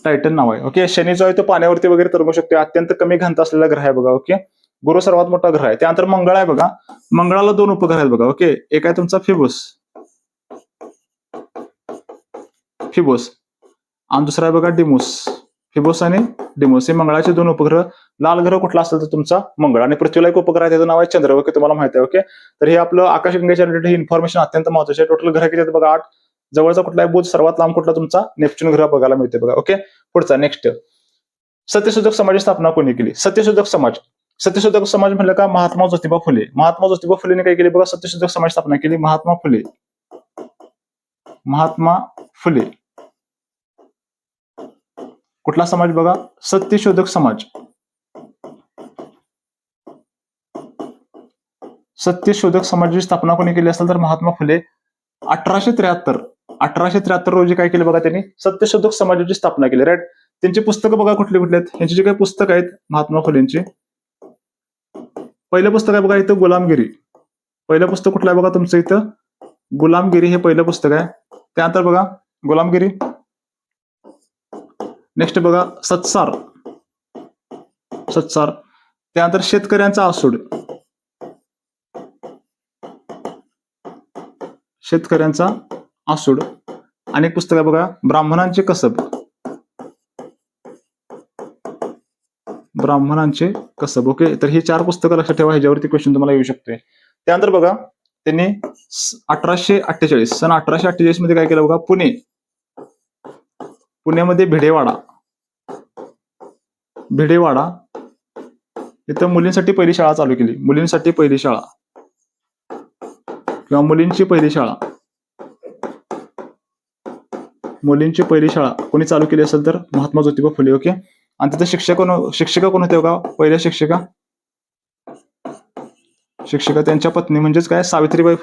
टायटन नाव आहे. ओके. शनी जो आहे तो पाण्यावरती वगैरे तरंगू शकतो, अत्यंत कमी घनता असलेला ग्रह आहे बघा. ओके. गुरु सर्वात मोठा ग्रह आहे. त्यानंतर मंगळ आहे बघा. मंगळाला 2 उपग्रह आहेत बघा. ओके. एक आहे तुमचा फिबोस आणि दुसरा आहे बघा डिमोस. फिबोस आणि डिमोस हे मंगळाचे 2 उपग्रह. लाल ग्रह कुठला असेल तर तुमचा मंगळ. आणि पृथ्वीला एक उपग्रह आहे, त्याचं नाव आहे चंद्र. ओके, तुम्हाला माहिती आहे. ओके. तर हे आपलं आकाशगंगेच्या रिलेटेड इन्फॉर्मेशन अत्यंत महत्वाची आहे. टोटल ग्रह किती आहेत बघा? 8. जवळचा कुठला आहे? बुध. सर्वात लांब कुठला? तुमचा नेपच्यून ग्रह बघायला मिळते बघा. ओके. पुढचा नेक्स्ट, सत्यशोधक समाजाची स्थापना कोणी केली? सत्यशोधक समाज म्हणलं का? महात्मा ज्योतिबा फुलेने काय केली बघा? सत्यशोधक समाज स्थापना केली. महात्मा फुले. कुठला समाज बघा? सत्यशोधक समाज. सत्यशोधक समाजाची स्थापना कोणी केली असेल तर महात्मा फुले. 1873 रोजी काय केलं बघा? त्यांनी सत्यशोधक समाजाची स्थापना केली. राईट. त्यांची पुस्तकं बघा कुठली आहेत? यांची जे काही पुस्तकं आहेत महात्मा फुलेंची, पहिलं पुस्तक आहे बघा इथं गुलामगिरी. पहिलं पुस्तक कुठलं आहे बघा तुमचं इथं? गुलामगिरी हे पहिलं पुस्तक आहे. त्यानंतर बघा गुलामगिरी. नेक्स्ट बघा सत्सार. त्यानंतर शेतकऱ्यांचा आसूड. अनेक पुस्तक आहे बघा. ब्राह्मणांचे कसब. ब्राह्मणांचे कसब. ओके, तर ही 4 पुस्तकं लक्षात ठेवा, ह्याच्यावरती क्वेश्चन तुम्हाला येऊ शकतोय. त्यानंतर बघा त्यांनी 1848 सन 1848 मध्ये काय केलं बघा, पुण्यामध्ये भिडेवाडा इथं मुलींसाठी पहिली शाळा चालू केली. मुलींसाठी पहिली शाळा किंवा मुलींची पहिली शाळा कोणी चालू केली असेल तर महात्मा ज्योतिबा फुले. ओके, आणि तिथे शिक्षिका कोण होते बघा, पहिल्या शिक्षिका त्यांच्या पत्नी म्हणजेच काय, सावित्रीबाई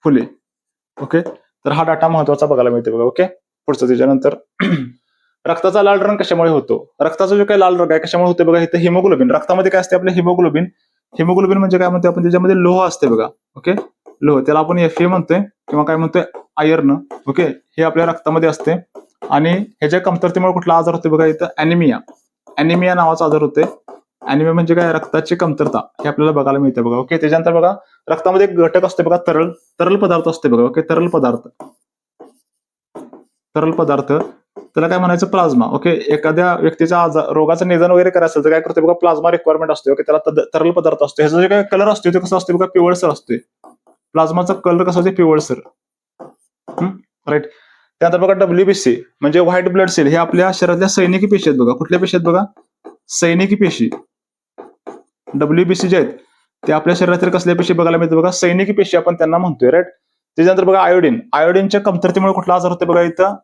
फुले. ओके, तर हा डाटा महत्वाचा बघायला मिळते बघा. ओके, पुढचं त्याच्यानंतर रक्ताचा लाल रंग कशामुळे होतो. रक्ताचा जो काही लाल रंग आहे कशामुळे होतो बघा, इथं हिमोग्लोबिन, रक्तामध्ये काय असते आपलं हिमोग्लोबिन म्हणजे काय म्हणतो आपण, त्याच्यामध्ये लोह असते बघा. ओके, लोह, त्याला आपण Fe म्हणतोय किंवा काय म्हणतोय, आयर्न. ओके, हे आपल्या रक्तामध्ये असते आणि ह्याच्या कमतरतेमुळे कुठला आजार होतो बघा, इथं अॅनिमिया नावाचा आजार होतोय. अॅनिमिया म्हणजे काय, रक्ताची कमतरता, हे आपल्याला बघायला मिळते बघा. ओके, त्याच्यानंतर बघा रक्तामध्ये एक घटक असते बघा, तरल पदार्थ असते बघा. ओके, तरल पदार्थ त्याला काय म्हणायचं, प्लाझ्मा. ओके, एखाद्या व्यक्तीच्या रोगाचं निदान वगैरे करायचं असेल तर काय करते बघा, प्लाझ्मा रिक्वायरमेंट असते. ओके, त्याला तरल पदार्थ असतो. ह्याचा जे काय कलर असतो तो कसा असतो बघा, पिवळसर असतोय. प्लाझ्माचा कलर कसा असतो, पिवळसर. राईट. त्यानंतर बघा WBC म्हणजे व्हाईट ब्लड सेल, हे आपल्या शरीरातल्या सैनिकी पेशी आहेत बघा. कुठल्या पेशी आहेत बघा, सैनिकी पेशी. WBC जे आहेत ते आपल्या शरीरातील कसल्या पेशी बघायला मिळते बघा, सैनिकी पेशी आपण त्यांना म्हणतोय. राईट. त्याच्यानंतर बघा आयोडीनच्या कमतरतेमुळे कुठला आजार होते बघा, इथं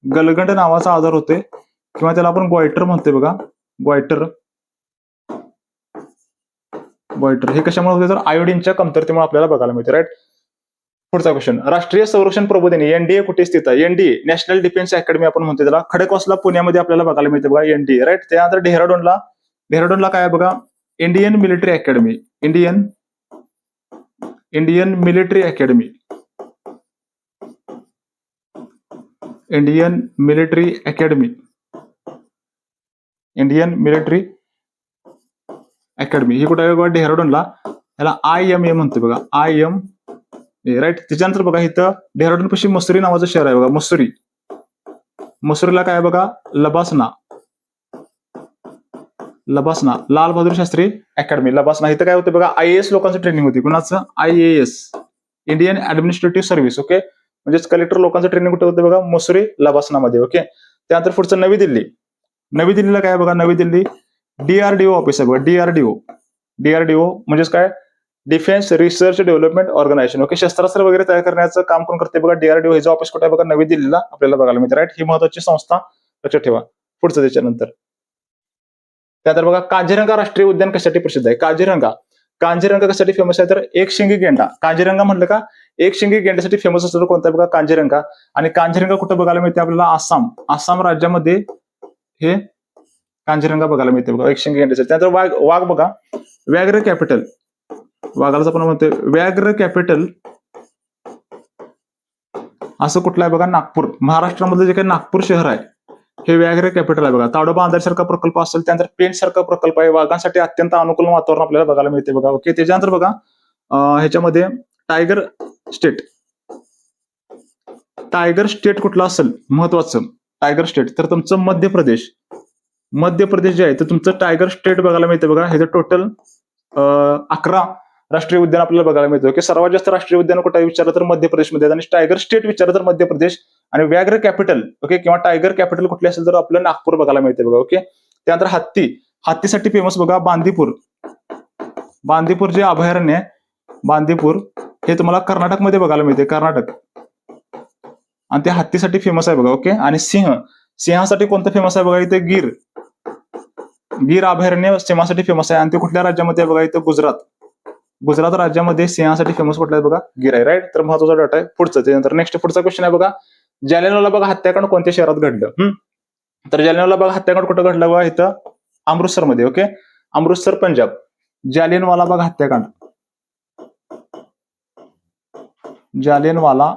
गलगंड नावाचा आजार होते किंवा त्याला आपण गॉयटर म्हणतोय बघा. गॉयटर हे कशामुळे होते, तर आयोडीनच्या कमतरतेमुळे आपल्याला बघायला मिळते. राईट. पुढचा क्वेश्चन, राष्ट्रीय संरक्षण प्रबोधिनी NDA कुठे स्थित आहे. NDA नॅशनल डिफेन्स अकॅडमी आपण म्हणतो त्याला. खडकवासला पुण्यामध्ये आपल्याला बघायला मिळते बघा NDA. राईट. त्यानंतर डेहराडूनला काय आहे बघा, Indian military academy. Indian military academy ही कुठे आहे बघा, डेहराडूनला. याला IMA म्हणतो बघा, IMA. राईट. त्याच्यानंतर बघा इथं डेहराडून पाशी मसुरी नावाचं शहर आहे बघा, मसुरीला काय आहे बघा, लबासना, लाल बहादूर शास्त्री अकॅडमी, लबासना. इथं काय होतं बघा, IAS लोकांचं ट्रेनिंग होती. कुणाचं, IAS, Indian administrative service. Okay, म्हणजेच कलेक्टर लोकांचं ट्रेनिंग कुठे होतं बघा, मसुरी, लबासनामध्ये. ओके, त्यानंतर पुढचं नवी दिल्लीला काय बघा, नवी दिल्ली DRDO ऑफिस आहे बघा, DRDO म्हणजेच काय, defence research development organisation. Okay, शस्त्रास्त्र वगैरे तयार करण्याचं काम कोण करते बघा, DRDO. ह्याचं ऑफिस कुठे आहे बघा, नवी दिल्लीला आपल्याला बघायला मिळते. राईट. ही महत्वाची संस्था लक्षात ठेवा. पुढचं त्याच्यानंतर बघा, काझीरंगा राष्ट्रीय उद्यान कशासाठी प्रसिद्ध आहे. काझीरंगा कशासाठी फेमस आहे, तर एक शिंगी गेंडा. काझीरंगा म्हणलं का, एक शिंगी गेंड्यासाठी फेमस असतो कोणता आहे बघा, काझीरंगा. आणि काझीरंगा कुठं बघायला मिळते आपल्याला, आसाम राज्यामध्ये हे काझीरंगा बघायला मिळते बघा, एक शिंगी गेंड्यासाठी. त्यानंतर वाघ बघा, व्याघ्र कॅपिटल, वाघाला आपण म्हणतोय व्याघ्र कॅपिटल, असं कुठलं आहे बघा, नागपूर. महाराष्ट्रामधलं जे काही नागपूर शहर आहे हे व्याघ्र कॅपिटल आहे बघा. ताडोबा अंधारसारखा प्रकल्प असेल, त्यानंतर पेंच सारखा प्रकल्प आहे. वाघांसाठी अत्यंत अनुकूल वातावरण आपल्याला बघायला मिळते बघा. ओके, त्याच्यानंतर बघा ह्याच्यामध्ये टायगर स्टेट कुठलं असेल महत्वाचं, टायगर स्टेट, तर तुमचं मध्य प्रदेश जे आहे तर तुमचं टायगर स्टेट बघायला मिळते बघा. हे टोटल 11 राष्ट्रीय उद्यान आपल्याला बघायला मिळतं. की सर्वात जास्त राष्ट्रीय उद्यान कुठे विचारलं तर मध्य प्रदेशमध्ये, आणि टायगर स्टेट विचारलं तर मध्य प्रदेश, आणि व्याघ्र कॅपिटल ओके किंवा टायगर कॅपिटल कुठले असेल तर आपलं नागपूर बघायला मिळते बघा. ओके, त्यानंतर हत्तीसाठी फेमस बघा बांदीपूर जे अभयारण्य आहे, बांदीपूर हे तुम्हाला कर्नाटकमध्ये बघायला मिळते, कर्नाटक, आणि ते हत्तीसाठी फेमस आहे बघा. ओके, आणि सिंहासाठी कोणतं फेमस आहे बघा, इथे गीर अभयारण्य सिंहासाठी फेमस आहे, आणि ते कुठल्या राज्यामध्ये बघा, इथं गुजरात राज्यामध्ये सिंहासाठी फेमस कुठलं आहे बघा, गीर आहे. राईट. तर महत्वाचा डाटा आहे. पुढचा क्वेश्चन आहे बघा, जालियनवाला बाग हत्याकांड कोणत्या शहरात घडलं. तर जालियनवाला बाग हत्याकांड कुठं घडलं बघा, इथं अमृतसरमध्ये. ओके, अमृतसर पंजाब. जालियनवाला बाग हत्याकांड, जालियनवाला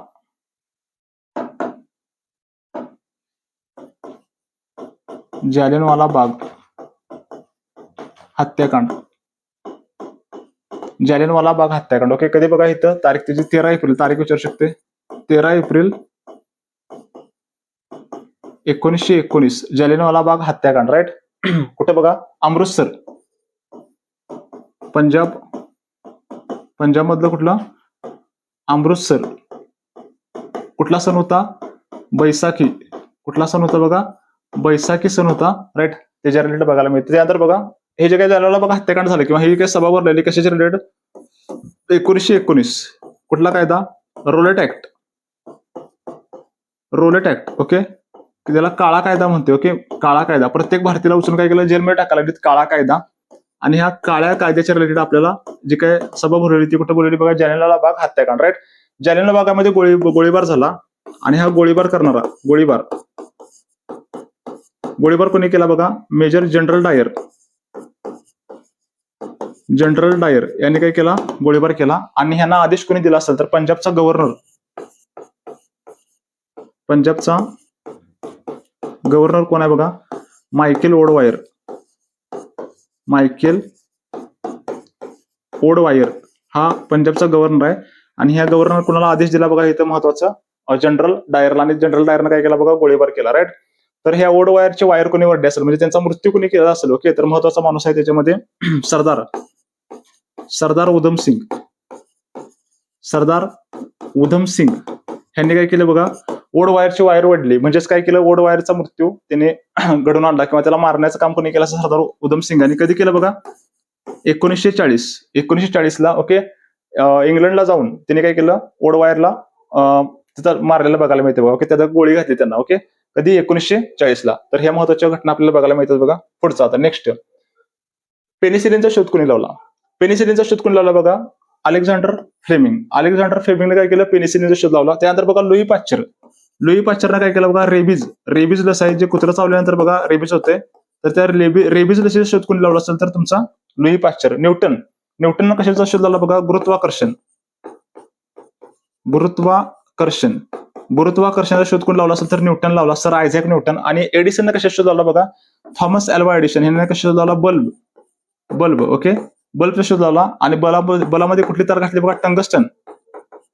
बाग हत्याकांड, जालियनवाला बाग हत्याकांड. ओके, कधी बघा इथं तारीख त्याची 13 एप्रिल, तारीख विचारू शकते, 13 एप्रिल 1919 जालियनवाला बाग हत्याकांड, राईट. कुठे बघा, अमृतसर, पंजाब मधलं कुठलं, अमृतसर. कुठला सण होता, बैसाखी. कुठला सण होता बघा, बैसाखी सण होता, राईट. त्याच्या रिलेटेड बघायला मिळते. त्यानंतर बघा, हे जे काही झालेलं बघा हत्याकांड झालं किंवा ही काही सभा भरलेली कशाच्या रिलेटेड, 1919 कुठला कायदा, रोलेट ऍक्ट. ओके, त्याला काळा कायदा म्हणते. ओके, काळा कायदा. प्रत्येक भारतीयाला उचलून काय केलं, जेलमध्ये टाकायला लागलीत, काळा कायदा. आणि ह्या काळ्या कायद्याच्या रिलेटेड आपल्याला जी काय सभा भरवली ती कुठे बोलवली बघा, जालियनवाला बाग हत्याकांड, राईट. जालियनवाला बागामध्ये गोळीबार झाला आणि हा गोळीबार कोणी केला बघा, मेजर जनरल डायर यांनी काय केला, गोळीबार केला. आणि ह्यांना आदेश कोणी दिला असेल तर पंजाबचा गव्हर्नर कोण आहे बघा, मायकेल ओडवायर हा पंजाबचा गव्हर्नर आहे. आणि ह्या गव्हर्नर कोणाला आदेश दिला बघा, इथं महत्वाचं, जनरल डायरला. आणि जनरल डायरनं काय केला बघा, गोळीबार केला, राईट. तर ह्या ओडवायरचे वायर कोणी वडले असेल म्हणजे त्यांचा मृत्यू कोणी केला असेल, ओके, तर महत्वाचा माणूस आहे त्याच्यामध्ये सरदार उधम सिंग ह्यांनी काय केलं बघा, ओडवायरची वायर वडली. म्हणजेच काय केलं, ओडवायरचा मृत्यू त्याने घडून आणला किंवा त्याला मारण्याचं काम कोणी केलं, सरदार उधम सिंगांनी. कधी केलं बघा, 1940ला. ओके, इंग्लंडला जाऊन त्याने काय केलं, ओडवायरला तिथं मारलेलं बघायला मिळते बघा. ओके, त्याला गोळी घातली त्यांना. ओके, कधी, 1940ला. तर ह्या महत्वाच्या घटना आपल्याला बघायला मिळतात बघा. पुढचा आता नेक्स्ट, पेनिसिलिनचा शोध कोणी लावला बघा, अलेक्झांडर फ्लेमिंगने काय केलं, पेनिसिलिनचा शोध लावला. त्यानंतर बघा लुई पाश्चरने काय केलं बघा, रेबीज लस आहे, जे कुत्रा चावल्यानंतर बघा रेबीज होते, तर त्या रेबीज लसीचा शोध कोणी लावला असेल तर तुमचा लुई पाश्चर. न्यूटननं कशाचा शोध लावला बघा, गुरुत्वाकर्षणाचा शोध कोणी लावला असेल तर न्यूटन लावला, सर आयझॅक न्यूटन. आणि एडिसनने कशाचा शोध लावला बघा, थॉमस अल्वा एडिसन. ह्याने कशा शोध लावला, बल्ब. ओके, बल्बचा शोध लावला. आणि बलामध्ये कुठली तार घातली बघा,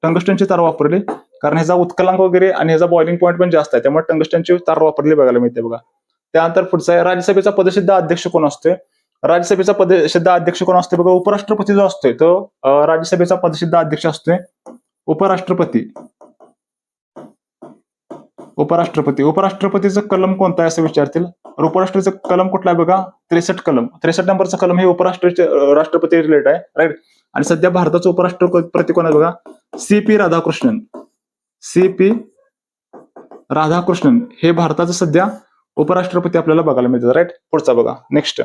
टंगस्टनची तार वापरली, कारण ह्याचा उत्कलांक वगैरे आणि ह्याचा बॉइलिंग पॉईंट पण जास्त आहे, त्यामुळे टंगस्टनची तार वापरली बघायला मिळते बघा. त्यानंतर पुढचा आहे, राज्यसभेचा पदसिद्ध अध्यक्ष कोण असतोय, बघा, उपराष्ट्रपती जो असतोय तो राज्यसभेचा पदसिद्ध अध्यक्ष असतोय उपराष्ट्रपतीचं कलम कोणता आहे असं विचारतील. उपराष्ट्रपतीचं कलम कुठला आहे बघा, 63 नंबरचं कलम हे राष्ट्रपती रिलेटेड आहे, राईट. आणि सध्या भारताचं उपराष्ट्रपती कोण आहे बघा, सीपी राधाकृष्णन हे भारताचं सध्या उपराष्ट्रपती आपल्याला बघायला मिळतात, राईट. पुढचा बघा, नेक्स्ट,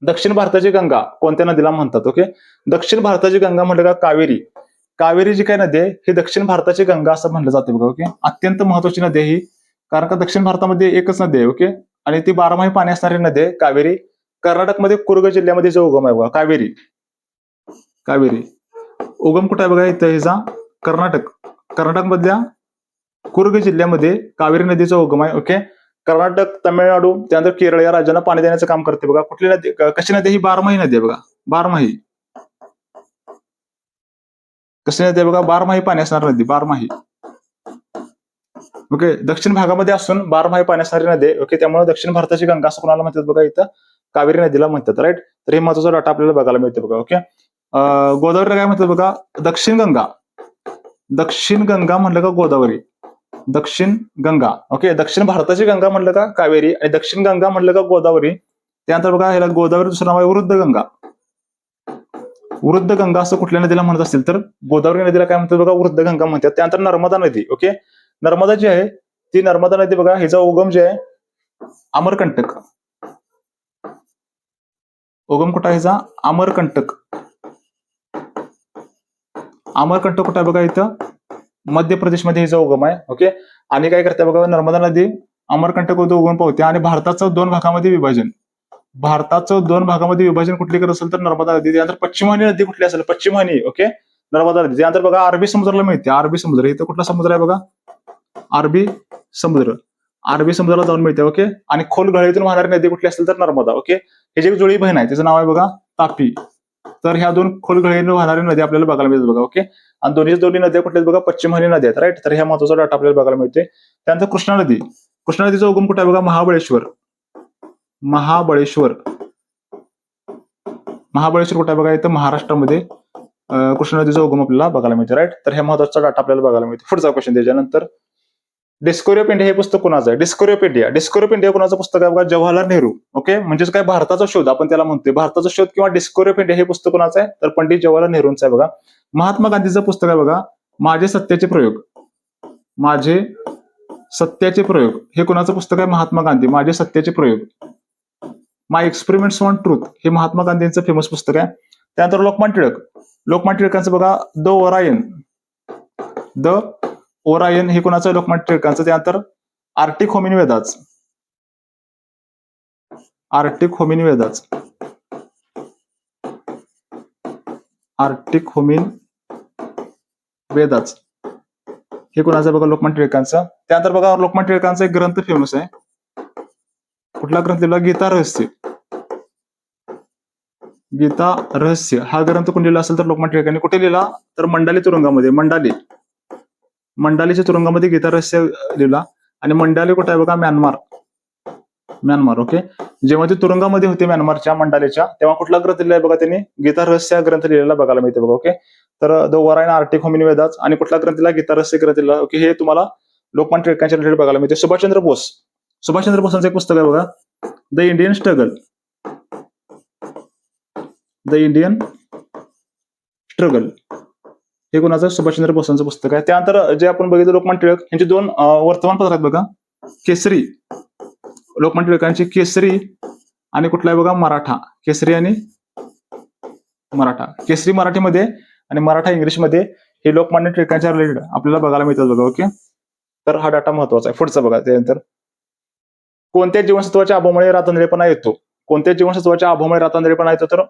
दक्षिण भारताची गंगा कोणत्या नदीला म्हणतात. ओके, दक्षिण भारताची गंगा म्हटलं का, कावेरी जी काही नदी आहे ही दक्षिण भारताची गंगा असं म्हणलं जाते बघा. ओके, अत्यंत महत्वाची नदी आहे ही, कारण का दक्षिण भारतामध्ये एकच नदी आहे. ओके, आणि ती 12 पाणी असणारी नदी आहे कावेरी. कर्नाटकमध्ये कुर्ग जिल्ह्यामध्ये जो उगम आहे बघा, कावेरी उगम कुठे आहे बघा, इथं हिचा कर्नाटकमधल्या कुर्ग जिल्ह्यामध्ये कावेरी नदीचा उगम आहे. ओके, कर्नाटक, तामिळनाडू, त्यानंतर केरळ या राज्यांना पाणी देण्याचं काम करते बघा. कुठली नदी, कशी नदी, ही 12 नदी आहे बघा, 12 कशी नदी आहे बघा, 12 पाणी असणारी नदी, 12. ओके, दक्षिण भागामध्ये असून 12 पाणी असणारी नदी. ओके, त्यामुळे दक्षिण भारताची गंगा असं कोणाला म्हणतात बघा, इथं कावेरी नदीला म्हणतात, राईट. तर हे महत्वाचा डाटा आपल्याला बघायला मिळते बघा. ओके, गोदावरीला काय म्हणतात बघा, दक्षिण गंगा म्हणलं का गोदावरी, दक्षिण गंगा. ओके, दक्षिण भारताची गंगा म्हणलं का कावेरी आणि दक्षिण गंगा म्हणलं का गोदावरी. त्यानंतर बघा, ह्याला गोदावरी दुसरं नाव आहे वृद्ध गंगा असं कुठल्या नदीला म्हणत असतील तर गोदावरी नदीला काय म्हणतात बघा, वृद्ध गंगा म्हणतात. त्यानंतर नर्मदा नदी. ओके, नर्मदा जी आहे ती नर्मदा नदी बघा, हिचा उगम जे आहे अमरकंटक. उगम कुठं आहे हिचा, अमरकंटक कुठं आहे बघा, इथं मध्य प्रदेशमध्ये हिचा उगम आहे. ओके, आणि काय करते बघा, नर्मदा नदी अमरकंटक उगम पावते. आणि भारताचं 2 भागामध्ये विभाजन कुठली करत असेल तर नर्मदा नदी. त्यानंतर पश्चिमवाहिनी नदी कुठली असेल, पश्चिमवाहिनी. ओके, नर्मदा नदी. त्यानंतर बघा अरबी समुद्राला मिळते, अरबी समुद्र. इथं कुठला समुद्र आहे बघा, अरबी समुद्राला जाऊन मिळते. ओके, आणि खोल गळीतून वाहणारी नदी कुठली असेल तर नर्मदा. ओके, हे जे जुळी बहीण आहे त्याचं नाव आहे बघा तापी. तर ह्या 2 खोल गळीतून वाहणारी नदी आपल्याला बघायला मिळतात बघा. ओके, आणि दोन्ही नद्या कुठल्या बघा, पश्चिमवाहिनी नदी आहेत, राईट. तर ह्या महत्वाचा डाटा आपल्याला बघायला मिळते. त्यानंतर कृष्णा नदी. कृष्णा नदीचा उगम कुठे आहे बघा? महाबळेश्वर. महाबळेश्वर कुठे आहे बघा? इथं महाराष्ट्रामध्ये कृष्णा नदीचा उगम आपल्याला बघायला मिळते, राईट. तर हे महत्वाचा डाटा आपल्याला बघायला मिळते. पुढचा क्वेश्चन त्याच्यानंतर, डिस्कवरी ऑफ इंडिया हे पुस्तक कोणाचं आहे? डिस्कवरी ऑफ इंडिया कोणाचं पुस्तक आहे बघा? जवाहरलाल नेहरू. ओके, म्हणजेच काय, भारताचा शोध आपण त्याला म्हणतोय. भारताचा शोध किंवा डिस्कवरी ऑफ इंडिया हे पुस्तक कोणाचं आहे? तर पंडित जवाहरलाल नेहरूंचं आहे बघा. महात्मा गांधीचं पुस्तक आहे बघा, माझे सत्याचे प्रयोग. माझे सत्याचे प्रयोग हे कोणाचं पुस्तक आहे? महात्मा गांधी. माझे सत्याचे प्रयोग, माय एक्सपेरिमेंट्स ऑन ट्रूथ, हे महात्मा गांधींचं फेमस पुस्तक आहे. त्यानंतर लोकमान्य टिळकांचं बघा, द ओरायन हे कोणाचं? लोकमान्य टिळकांचं. त्यानंतर आर्टिक होमिन वेदाच. हे कोणाचं बघा? लोकमान्य टिळकांचं. त्यानंतर बघा, लोकमान्य टिळकांचा एक ग्रंथ फेमस आहे. कुठला ग्रंथ लिहिला? गीता रहस्य हा ग्रंथ कोण लिहिला असेल तर लोकमान्य टिळकांनी. कुठे लिहिला? तर मंडाली तुरुंगामध्ये. मंडालीच्या तुरुंगामध्ये गीता रहस्य लिहिला. आणि मंडाली कुठे आहे बघा? म्यानमार. ओके, जेव्हा ते तुरुंगामध्ये होते म्यानमारच्या मंडालीच्या, तेव्हा कुठला ग्रंथ लिहिलाय बघा त्यांनी? गीता रहस्य ग्रंथ लिहिलेला बघायला मिळते बघा. ओके, तर द ओरायन आर्टिक होमिन वेदाच आणि कुठला ग्रंथ लिहिला? गीता रहस्य ग्रंथ लिहिला. ओके, हे तुम्हाला लोकमान्य टिळकांच्या रिलेटेड बघायला मिळते. सुभाषचंद्र बोसांचं एक पुस्तक आहे बघा, द इंडियन स्ट्रगल. हे कोणाचं? सुभाषचंद्र बोसांचं पुस्तक आहे. त्यानंतर जे आपण बघितलं, लोकमान्य टिळक यांची दोन वर्तमानपत्र आहेत बघा, केसरी. लोकमान्य टिळकांची केसरी आणि कुठला आहे बघा? मराठा. केसरी आणि मराठा. केसरी मराठीमध्ये आणि मराठा इंग्लिशमध्ये हे लोकमान्य टिळकांच्या रिलेटेड आपल्याला बघायला मिळतात बघा. ओके, तर हा डाटा महत्वाचा आहे. पुढचं बघा, त्यानंतर कोणत्या जीवनसत्वाच्या अभावामुळे रातंधळेपणा येतो? तर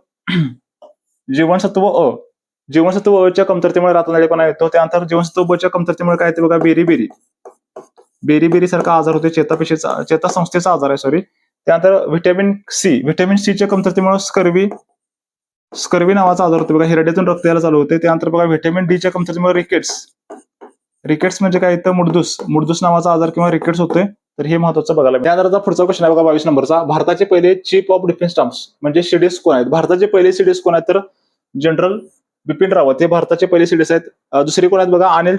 जीवनसत्व अ च्या कमतरतेमुळे रातंधळेपणा येतो. त्यानंतर जीवनसत्व ब च्या कमतरतेमुळे काय येते बघा? बेरी सारखा आजार होते, चेतासंस्थेचा आजार आहे, सॉरी. त्यानंतर व्हिटॅमिन सी च्या कमतरतेमुळे स्कर्वी नावाचा आजार होतो बघा, हिरड्यातून रक्त यायला चालू होते. त्यानंतर बघा, व्हिटॅमिन डी च्या कमतरतेमुळे रिकेट्स म्हणजे काय येतं? मुडदूस नावाचा आजार किंवा रिकेट्स होतोय. तर हे महत्वाचं बघायला. त्यानंतर पुढचा क्वेश्चन आहे बघा, 22 नंबरचा. भारताचे पहिले चीफ ऑफ डिफेन्स स्टाफ्स म्हणजे सीडीएस कोण आहेत? भारताचे पहिले सीडीएस कोण आहेत? तर जनरल बिपिन रावत हे भारताचे पहिले सीडीएस आहेत. दुसरे कोण आहेत बघा? अनिल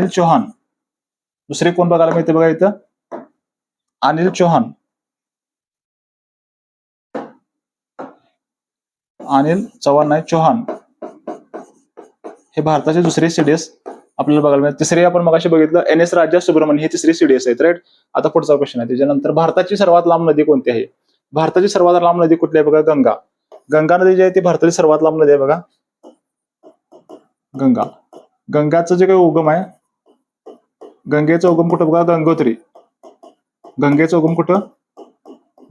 चौहान. दुसरे कोण बघायला मिळते बघा इथं? अनिल चौहान नाही, चौहान हे भारताचे दुसरे सीडीएस आपल्याला बघायला मिळते. तिसरे आपण मगाशी बघितलं, NS राजा सुब्रमण्य हे तिसरे सीडीएस आहेत, राईट. आता पुढचा क्वेश्चन आहे. त्याच्यानंतर भारताची सर्वात लांब नदी कोणती आहे? भारताची सर्वात लांब नदी कुठली आहे बघा? गंगा नदी जी आहे ती भारताची सर्वात लांब नदी आहे बघा, गंगाचं जे काही उगम आहे, गंगेचा उगम कुठं बघा?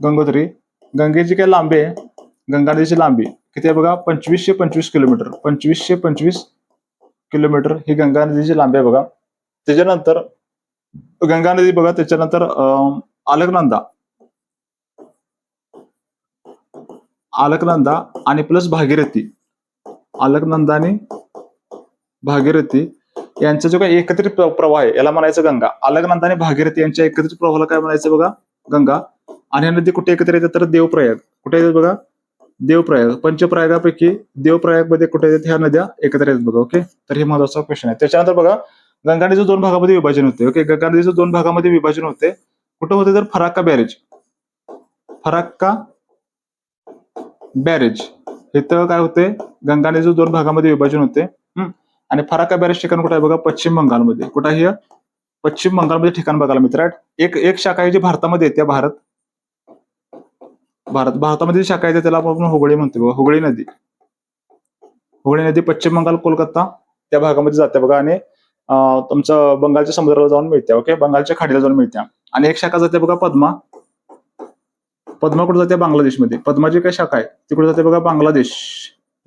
गंगोत्री. गंगेची काय लांबी आहे? गंगा नदीची लांबी किती आहे बघा? 2525 किलोमीटर. 2525 किलोमीटर ही गंगा नदीची लांबी आहे बघा. त्याच्यानंतर गंगा नदी बघा, त्याच्यानंतर अलकनंदा आणि प्लस भागीरथी. अलकनंदा आणि भागीरथी यांचा जो काही एकत्रित प्रवाह आहे याला म्हणायचं गंगा. अलकनंदा आणि भागीरथी यांच्या एकत्रित प्रवाहाला काय म्हणायचं बघा? गंगा. आणि ह्या नदी कुठे एकत्र येतात? तर देवप्रयाग. कुठे येतात बघा? देवप्रयाग. पंचप्रयागापैकी देवप्रयाग मध्ये कुठे येतात ह्या नद्या? एकत्र येतात बघा. ओके, तर हे महत्वाचा क्वेश्चन आहे. त्याच्यानंतर बघा, गंगा नदीचं 2 भागामध्ये विभाजन होते. ओके, गंगा नदीचं 2 भागामध्ये विभाजन होते. कुठं होते? तर फराक्का बॅरेज इथं काय होते? गंगा नदीचं 2 भागामध्ये विभाजन होते. आणि फराक्का बॅरेज ठिकाण कुठे आहे बघा? पश्चिम बंगालमध्ये. कुठं आहे? पश्चिम बंगालमध्ये ठिकाण बघायला मिळतं. एक शाखा आहे जी भारतामध्ये येते. भारतामध्ये शाखा येते त्याला आपण हुगळी म्हणतो बघा. हुगळी नदी पश्चिम बंगाल, कोलकाता त्या भागामध्ये जाते बघा. आणि तुमचं बंगालच्या समुद्राला जाऊन मिळते. ओके, बंगालच्या खाडीला जाऊन मिळते. आणि एक शाखा जाते बघा पद्मा कुठे जाते? बांगलादेशमध्ये. पद्माची काय शाखा आहे ती कुठे जाते बघा?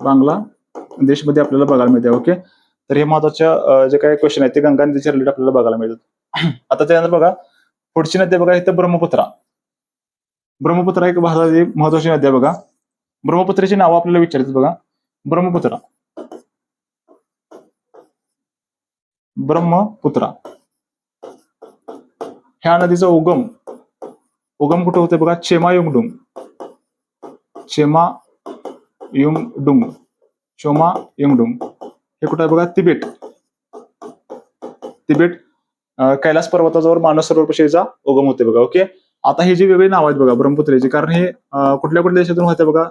बांगलादेशमध्ये आपल्याला बघायला मिळते. ओके, तर हे महत्वाच्या जे काही क्वेश्चन आहेत ते गंगा नदीच्या रिलेटेड आपल्याला बघायला मिळतात. आता त्यानंतर बघा, पुढची नदी बघा इथं ब्रह्मपुत्रा एक भारताची महत्वाची नदी आहे बघा. ब्रह्मपुत्राची नावं आपल्याला विचारायचं बघा. ब्रह्मपुत्रा ह्या नदीचा उगम कुठे होते बघा, चेमायुंगडुंग, चेमायुंगडुंग, चोमायुंगडुंग हे कुठे आहे बघा, तिबेट. कैलास पर्वताजवळ मानस सरोवरपाशीचा उगम होते बघा. ओके, आता ही जी वेगळी नाव आहेत बघा ब्रह्मपुत्रेची, कारण हे कुठल्या कुठल्या देशातून होते बघा,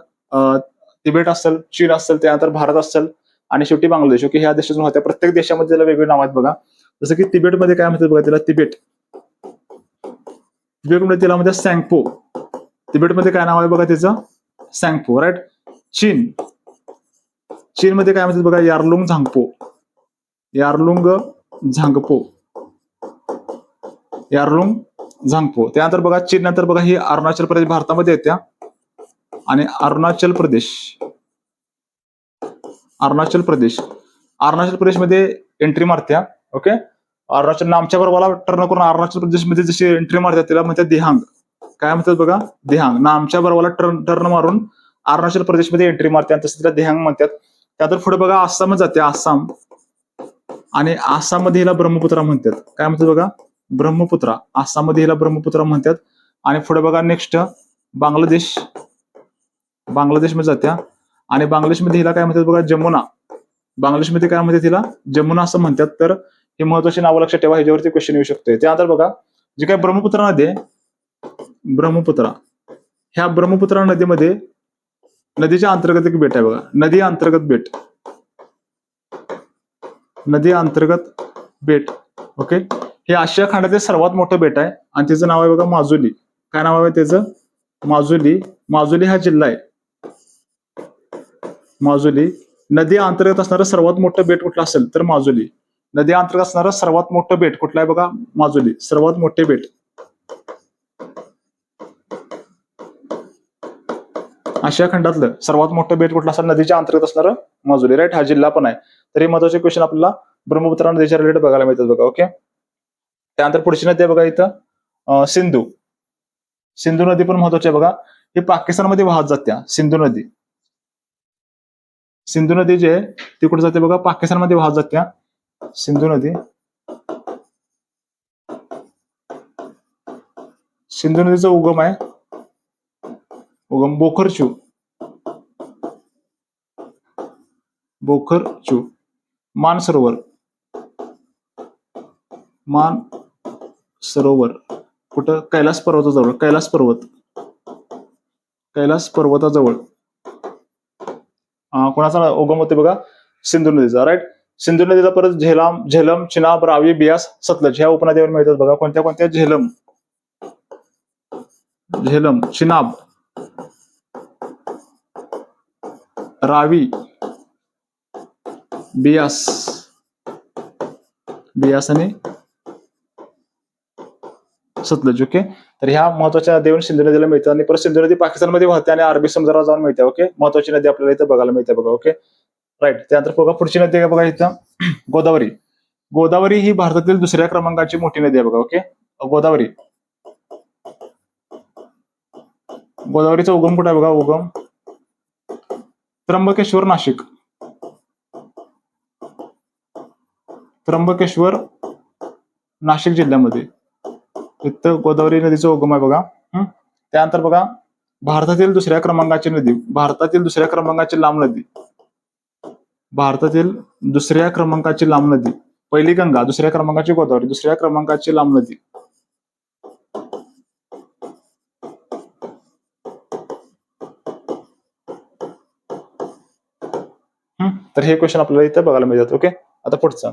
तिबेट असेल, चीन असेल, त्यानंतर भारत असेल आणि शेवटी बांगलादेश. ओके, ह्या देशातून होत्या. प्रत्येक देशामध्ये त्याला वेगळी नाव आहेत बघा. जसं की तिबेटमध्ये काय म्हणतात बघा त्याला, तिबेटमध्ये तिला म्हणतात सॅंगपो. तिबेटमध्ये काय नाव आहे बघा त्याचं, सॅंगपो. राईट. चीनमध्ये काय म्हणतात बघा, यारलुंग झांगपो. त्यानंतर बघा चीन नंतर बघा ही अरुणाचल प्रदेश भारतामध्ये येत्या आणि अरुणाचल प्रदेशमध्ये एंट्री मारत्या. ओके, अरुणाचल नामच्या बरोबर टर्न करून अरुणाचल प्रदेशमध्ये जशी एंट्री मारतात त्याला म्हणतात दिहांग. काय म्हणतात बघा, दिहांग. नामच्या बरोबर टर्न मारून अरुणाचल प्रदेशमध्ये एंट्री मारते आणि तसं तिला दिहांग म्हणतात. त्यानंतर पुढे बघा आसाम जाते, आसाम. आणि आसाममध्ये हिला ब्रह्मपुत्रा म्हणतात. काय म्हणतात बघा, ब्रह्मपुत्रा. आसाममध्ये हिला ब्रह्मपुत्रा म्हणतात. आणि पुढे बघा नेक्स्ट बांगलादेशमध्ये जात्या आणि बांगलादेशमध्ये हिला काय म्हणतात बघा, जमुना. बांगलादेशमध्ये काय म्हणतात तिला, जमुना असं म्हणतात. तर हे महत्वाची नावं लक्षात ठेवा, ह्याच्यावरती क्वेश्चन येऊ शकतोय. त्यानंतर बघा जी काय ब्रह्मपुत्रा नदी आहे, ह्या ब्रह्मपुत्रा नदीमध्ये नदीच्या अंतर्गत एक बेट आहे बघा, नदी अंतर्गत बेट. ओके, हे आशिया खंडातील सर्वात मोठं बेट आहे आणि त्याचं नाव आहे बघा माजुली. काय नाव आहे त्याचं, माजुली हा जिल्हा आहे. माजुली. नदी अंतर्गत असणारं सर्वात मोठं बेट कुठलं असेल तर माजुली. नदी अंतर्गत असणारं सर्वात मोठं बेट कुठलं आहे बघा, माजुली. सर्वात मोठे बेट. आशिया खंडातलं सर्वात मोठं बेट कुठलं असेल, नदीच्या अंतर्गत असणारं माजुली. राईट. हा जिल्हा पण आहे. तर हे महत्वाचे क्वेश्चन आपल्याला ब्रह्मपुत्रा नदीच्या रिलेटेड बघायला मिळतात बघा. ओके, त्यानंतर पुढची नदी आहे बघा इथं सिंधू नदी पण महत्वाची आहे बघा. ही पाकिस्तानमध्ये वाहत जात्या. सिंधू नदी जी आहे ती कुठे जाते बघा, पाकिस्तानमध्ये वाहत जात्या. सिंधू नदीचा उगम आहे बोखरचू मानसरोवर कुठं, कैलास पर्वताजवळ कोणाचा उगम होते बघा, सिंधू नदीचा. राईट. सिंधू नदीला परत झेलम, चिनाब, रावी, बियास, सतलज ह्या उपनद्यांवर मिळतात बघा. कोणत्या, झेलम, चिनाब, रावी, बियास आणि सतलज. ओके, तर ह्या महत्वाच्या नदीवर सिंधू नदीला मिळतात आणि परत सिंधू नदी पाकिस्तानमध्ये वाहते आणि अरबी समुद्राला जाऊन मिळते. ओके, महत्वाची नदी आपल्याला इथं बघायला मिळते बघा. Okay, right. त्यानंतर बघा पुढची नदी आहे बघा इथं गोदावरी ही भारतातील दुसऱ्या क्रमांकाची मोठी नदी आहे बघा. ओके, गोदावरीचा उगम कुठे आहे बघा, त्र्यंबकेश्वर, नाशिक जिल्ह्यामध्ये इथं गोदावरी नदीचा उगम आहे बघा. त्यानंतर बघा भारतातील दुसऱ्या क्रमांकाची लांब नदी, पहिली गंगा, दुसऱ्या क्रमांकाची गोदावरी, दुसऱ्या क्रमांकाची लांब नदी. तर हे क्वेश्चन आपल्याला इथं बघायला मिळतात. ओके, आता पुढचा,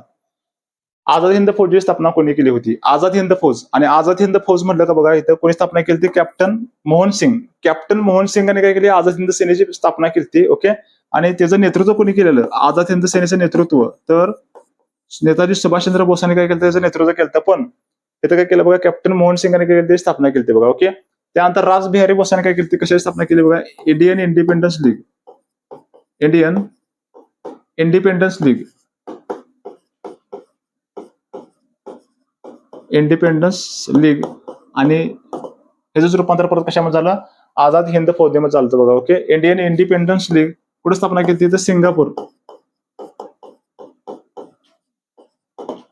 आझाद हिंद फौजची स्थापना कोणी केली होती? आझाद हिंद फौज म्हटलं का बघा इथं कोणी स्थापना केली होती? कॅप्टन मोहन सिंगांनी काय केली? आझाद हिंद सेनेची स्थापना केली होती. ओके, आणि त्याचं नेतृत्व कोणी केलेलं? आझाद हिंद सेनेचं नेतृत्व तर नेताजी सुभाषचंद्र बोसांनी काय केलं? त्याचं नेतृत्व केलं. पण इथं काय केलं बघा, कॅप्टन मोहन सिंगांनी काय केली? स्थापना केली बघा. ओके, त्यानंतर रासबिहारी बोसांनी काय केली? कशाची स्थापना केली बघा? इंडियन इंडिपेंडन्स लीग आणि ह्याचं रूपांतर परत कशामध्ये झालं? आझाद हिंद फौजेमध्ये चालतं बघा. ओके, इंडियन इंडिपेंडन्स लीग कुठे स्थापना केली? तर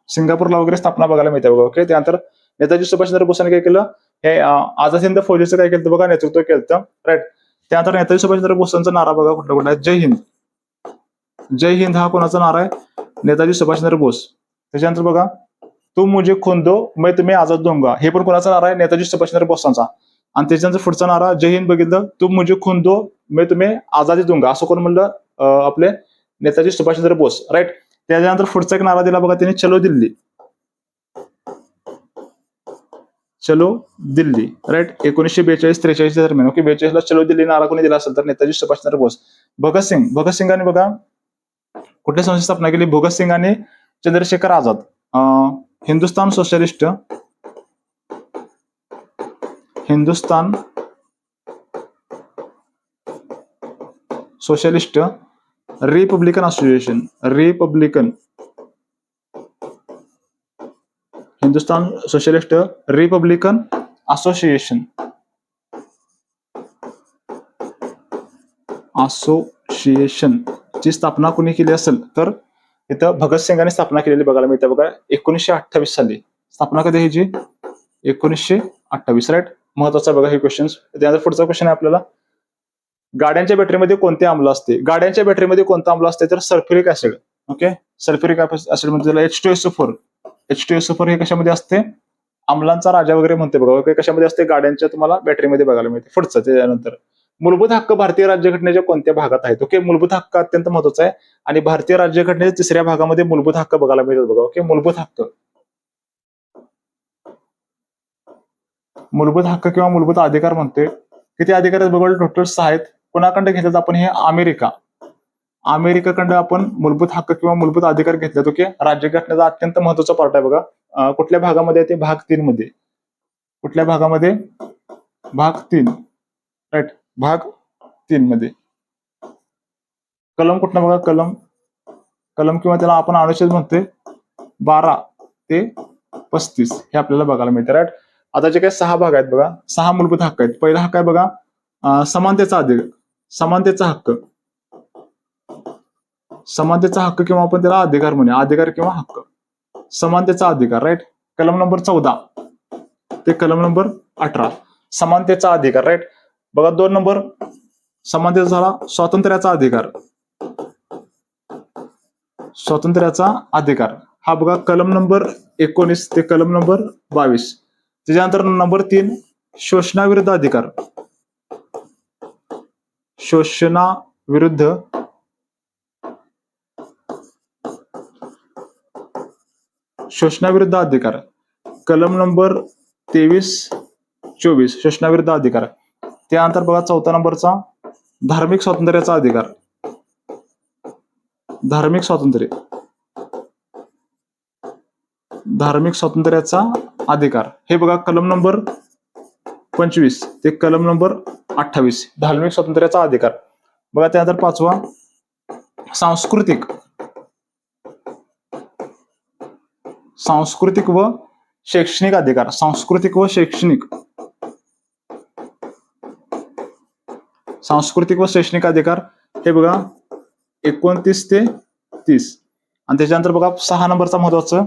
सिंगापूरला वगैरे स्थापना बघायला मिळते बघा. ओके, त्यानंतर नेताजी सुभाषचंद्र बोसांनी काय केलं, हे आझाद हिंद फौजेचं काय केलं बघा, नेतृत्व केलं, राईट. त्यानंतर नेताजी सुभाषचंद्र बोसांचा नारा बघा कुठला कुठला आहे, जय हिंद. जय हिंद हा कोणाचा नारा आहे, नेताजी सुभाषचंद्र बोस. त्याच्यानंतर बघा, तुम मुझे खून दो मैं तुम्हें आजाद दूंगा, हे पण कोणाचा नारा आहे, नेताजी सुभाषचंद्र बोसांचा. आणि त्याच्यानंतर पुढचा नारा जय हिंद बघितलं, तुम मुझे खून दो मैं तुम्हें आजादी दूंगा, असं कोण म्हणलं, आपले नेताजी सुभाषचंद्र बोस, राईट. त्याच्यानंतर पुढचा एक नारा दिला बघा त्यांनी, चलो दिल्ली. चलो दिल्ली, राईट. 1942-43 दरम्यान, ओके. 42 ला चलो दिल्ली नारा कोणी दिला असेल तर नेताजी सुभाषचंद्र बोस. भगतसिंगांनी बघा कुठल्या संस्थेची स्थापना केली, भगतसिंग आणि Chandrashekhar Azad, Hindustan socialist Republican association, Hindustan socialist Republican association ची स्थापना कोणी केली असेल तर इथं भगतसिंगांनी स्थापना केलेली बघायला मिळते बघा, 1928 साली. स्थापना कधी ह्याची, 1928, राईट. महत्वाचा बघा हे क्वेश्चन. त्यानंतर पुढचा क्वेश्चन आहे आपल्याला, गाड्यांच्या बॅटरीमध्ये कोणते आम्ल असते, गाड्यांच्या बॅटरीमध्ये कोणता आम्ल असते तर sulphuric acid, okay. Sulphuric acid म्हणजे त्याला H2SO4 हे कशामध्ये असते, अम्लांचा राजा वगैरे म्हणते बघा, ओके. कशामध्ये असते, गाड्यांच्या तुम्हाला बॅटरीमध्ये बघायला मिळते. पुढचं त्याच्यानंतर, मूलभूत हक्क भारतीय राज्यघटनेच्या कोणत्या भागात आहेत, ओके. मूलभूत हक्क अत्यंत महत्वाचा आहे आणि भारतीय राज्यघटनेच्या 3ऱ्या भागामध्ये मूलभूत हक्क बघायला मिळतात बघा, ओके. मूलभूत हक्क किंवा मूलभूत अधिकार म्हणतोय. किती अधिकार आहेत बघा, टोटल 6 आहेत. कोणाकडे घेतल्यात आपण, हे अमेरिकाकडे आपण मूलभूत हक्क किंवा मूलभूत अधिकार घेतलेत, ओके. राज्यघटनेचा अत्यंत महत्वाचा पार्ट आहे बघा. कुठल्या भागामध्ये ते, भाग 3 मध्ये. कुठल्या भागामध्ये, भाग 3, राईट. भाग 3 मध्ये. कलम कुठला बघा, कलम किंवा त्याला आपण अनुच्छेद म्हणतोय 12 ते 35 हे आपल्याला बघायला मिळते, राईट. आता जे काही 6 भाग आहेत बघा, 6 मूलभूत हक्क आहेत. पहिला हक्क आहे बघा, समानतेचा हक्क किंवा आपण त्याला अधिकार म्हणूया, अधिकार किंवा हक्क, समानतेचा अधिकार, राईट. कलम नंबर 14 ते कलम नंबर 18 समानतेचा अधिकार, राईट. बघा 2 नंबर समानतेचा झाला स्वातंत्र्याचा अधिकार, हा बघा कलम नंबर 19 ते कलम नंबर 22. त्याच्यानंतर नंबर 3 शोषणाविरुद्ध अधिकार, कलम नंबर 23-24 शोषणाविरुद्ध अधिकार. त्यानंतर बघा 4 नंबरचा धार्मिक स्वातंत्र्याचा अधिकार, हे बघा कलम नंबर 25 ते कलम नंबर 28 धार्मिक स्वातंत्र्याचा अधिकार. बघा त्यानंतर 5वा सांस्कृतिक व शैक्षणिक अधिकार, सांस्कृतिक व शैक्षणिक अधिकार, हे बघा 29 ते 30. आणि त्याच्यानंतर बघा 6 नंबरचा महत्वाचं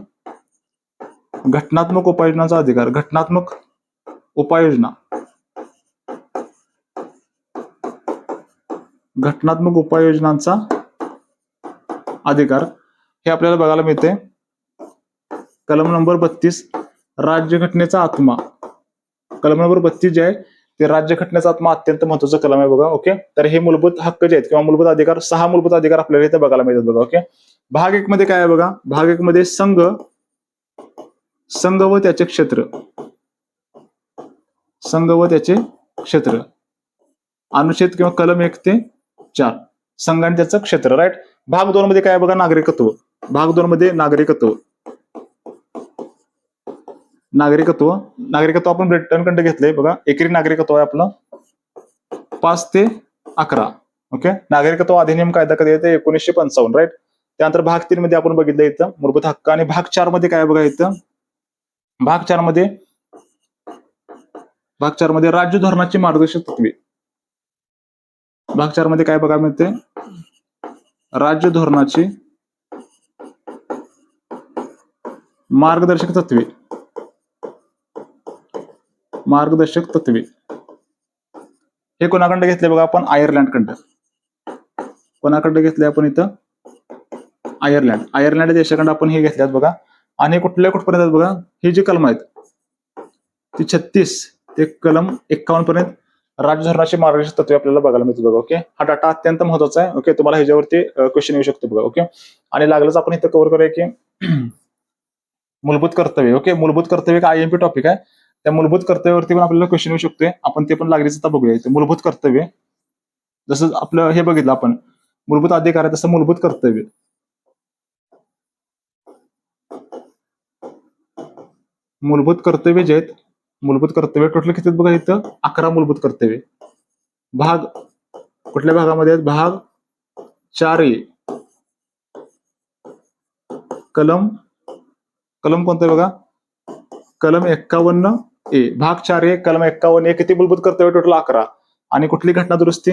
घटनात्मक उपाययोजनाचा अधिकार, घटनात्मक उपाययोजनांचा अधिकार, हे आपल्याला बघायला मिळते. कलम नंबर 32 राज्यघटनेचा आत्मा, कलम नंबर 32 जे आहे ते राज्यघटनेचा आत्मा अत्यंत महत्वाचं कलम आहे बघा, ओके. तर हे मूलभूत हक्क जे आहेत किंवा मूलभूत अधिकार, 6 मूलभूत अधिकार आपल्याला इथे बघायला मिळतात बघा, ओके. भाग 1 मध्ये काय आहे बघा, भाग 1 मध्ये संघ व त्याचे क्षेत्र, अनुच्छेद किंवा कलम 1 ते 4 संघ आणि त्याचं क्षेत्र, राईट. भाग 2 मध्ये काय आहे बघा, नागरिकत्व, भाग 2 मध्ये नागरिकत्व आपण ब्रिटनकडे घेतलंय बघा. एकेरी नागरिकत्व आहे आपलं 5 ते 11, ओके. नागरिकत्व अधिनियम कायदा कधी येते 1955, राईट. त्यानंतर भाग 3 मध्ये आपण बघितलं इथं मूलभूत हक्क. आणि भाग 4 मध्ये काय बघा, इथं भाग 4 मध्ये राज्य धोरणाची मार्गदर्शक तत्वे, भाग 4 मध्ये काय बघा मिळते, राज्य धोरणाची मार्गदर्शक तत्वे, मार्गदर्शक तत्वे हे कोणाकडे घेतले बघा आपण? आयर्लंडकडं. कोणाकडे घेतले आपण इथं? आयर्लंड देशाकडे आपण हे घेतल्यात बघा. आणि कुठपर्यंत आहेत बघा? ही जी कलम आहेत ती 36 ते कलम 51 पर्यंत राज्य धोरणाची मार्गदर्शक तत्वे आपल्याला बघायला मिळते बघा. ओके, हा डाटा अत्यंत महत्वाचा आहे. ओके, तुम्हाला ह्याच्यावरती क्वेश्चन येऊ शकतो बघा. ओके, आणि लागलंच आपण इथं कव्हर करूया की मूलभूत कर्तव्य. ओके, मूलभूत कर्तव्य का IMP टॉपिक आहे. त्या मूलभूत कर्तव्यावरती पण आपल्याला क्वेश्चन येऊ शकतोय. आपण ते पण लागलीच आता बघूया. इथे मूलभूत कर्तव्य, जसं आपलं हे बघितलं आपण मूलभूत अधिकार आहे, तसं मूलभूत कर्तव्य. मूलभूत कर्तव्य जे आहेत, मूलभूत कर्तव्य टोटल किती बघा इथं? 11 मूलभूत कर्तव्य. भाग कुठल्या भागामध्ये आहेत? भाग 4A कलम कोणतं आहे बघा? कलम 51A. भाग 4A कलम 51A किती मूलभूत कर्तव्य? टोटल 11. आणि कुठली घटना दुरुस्ती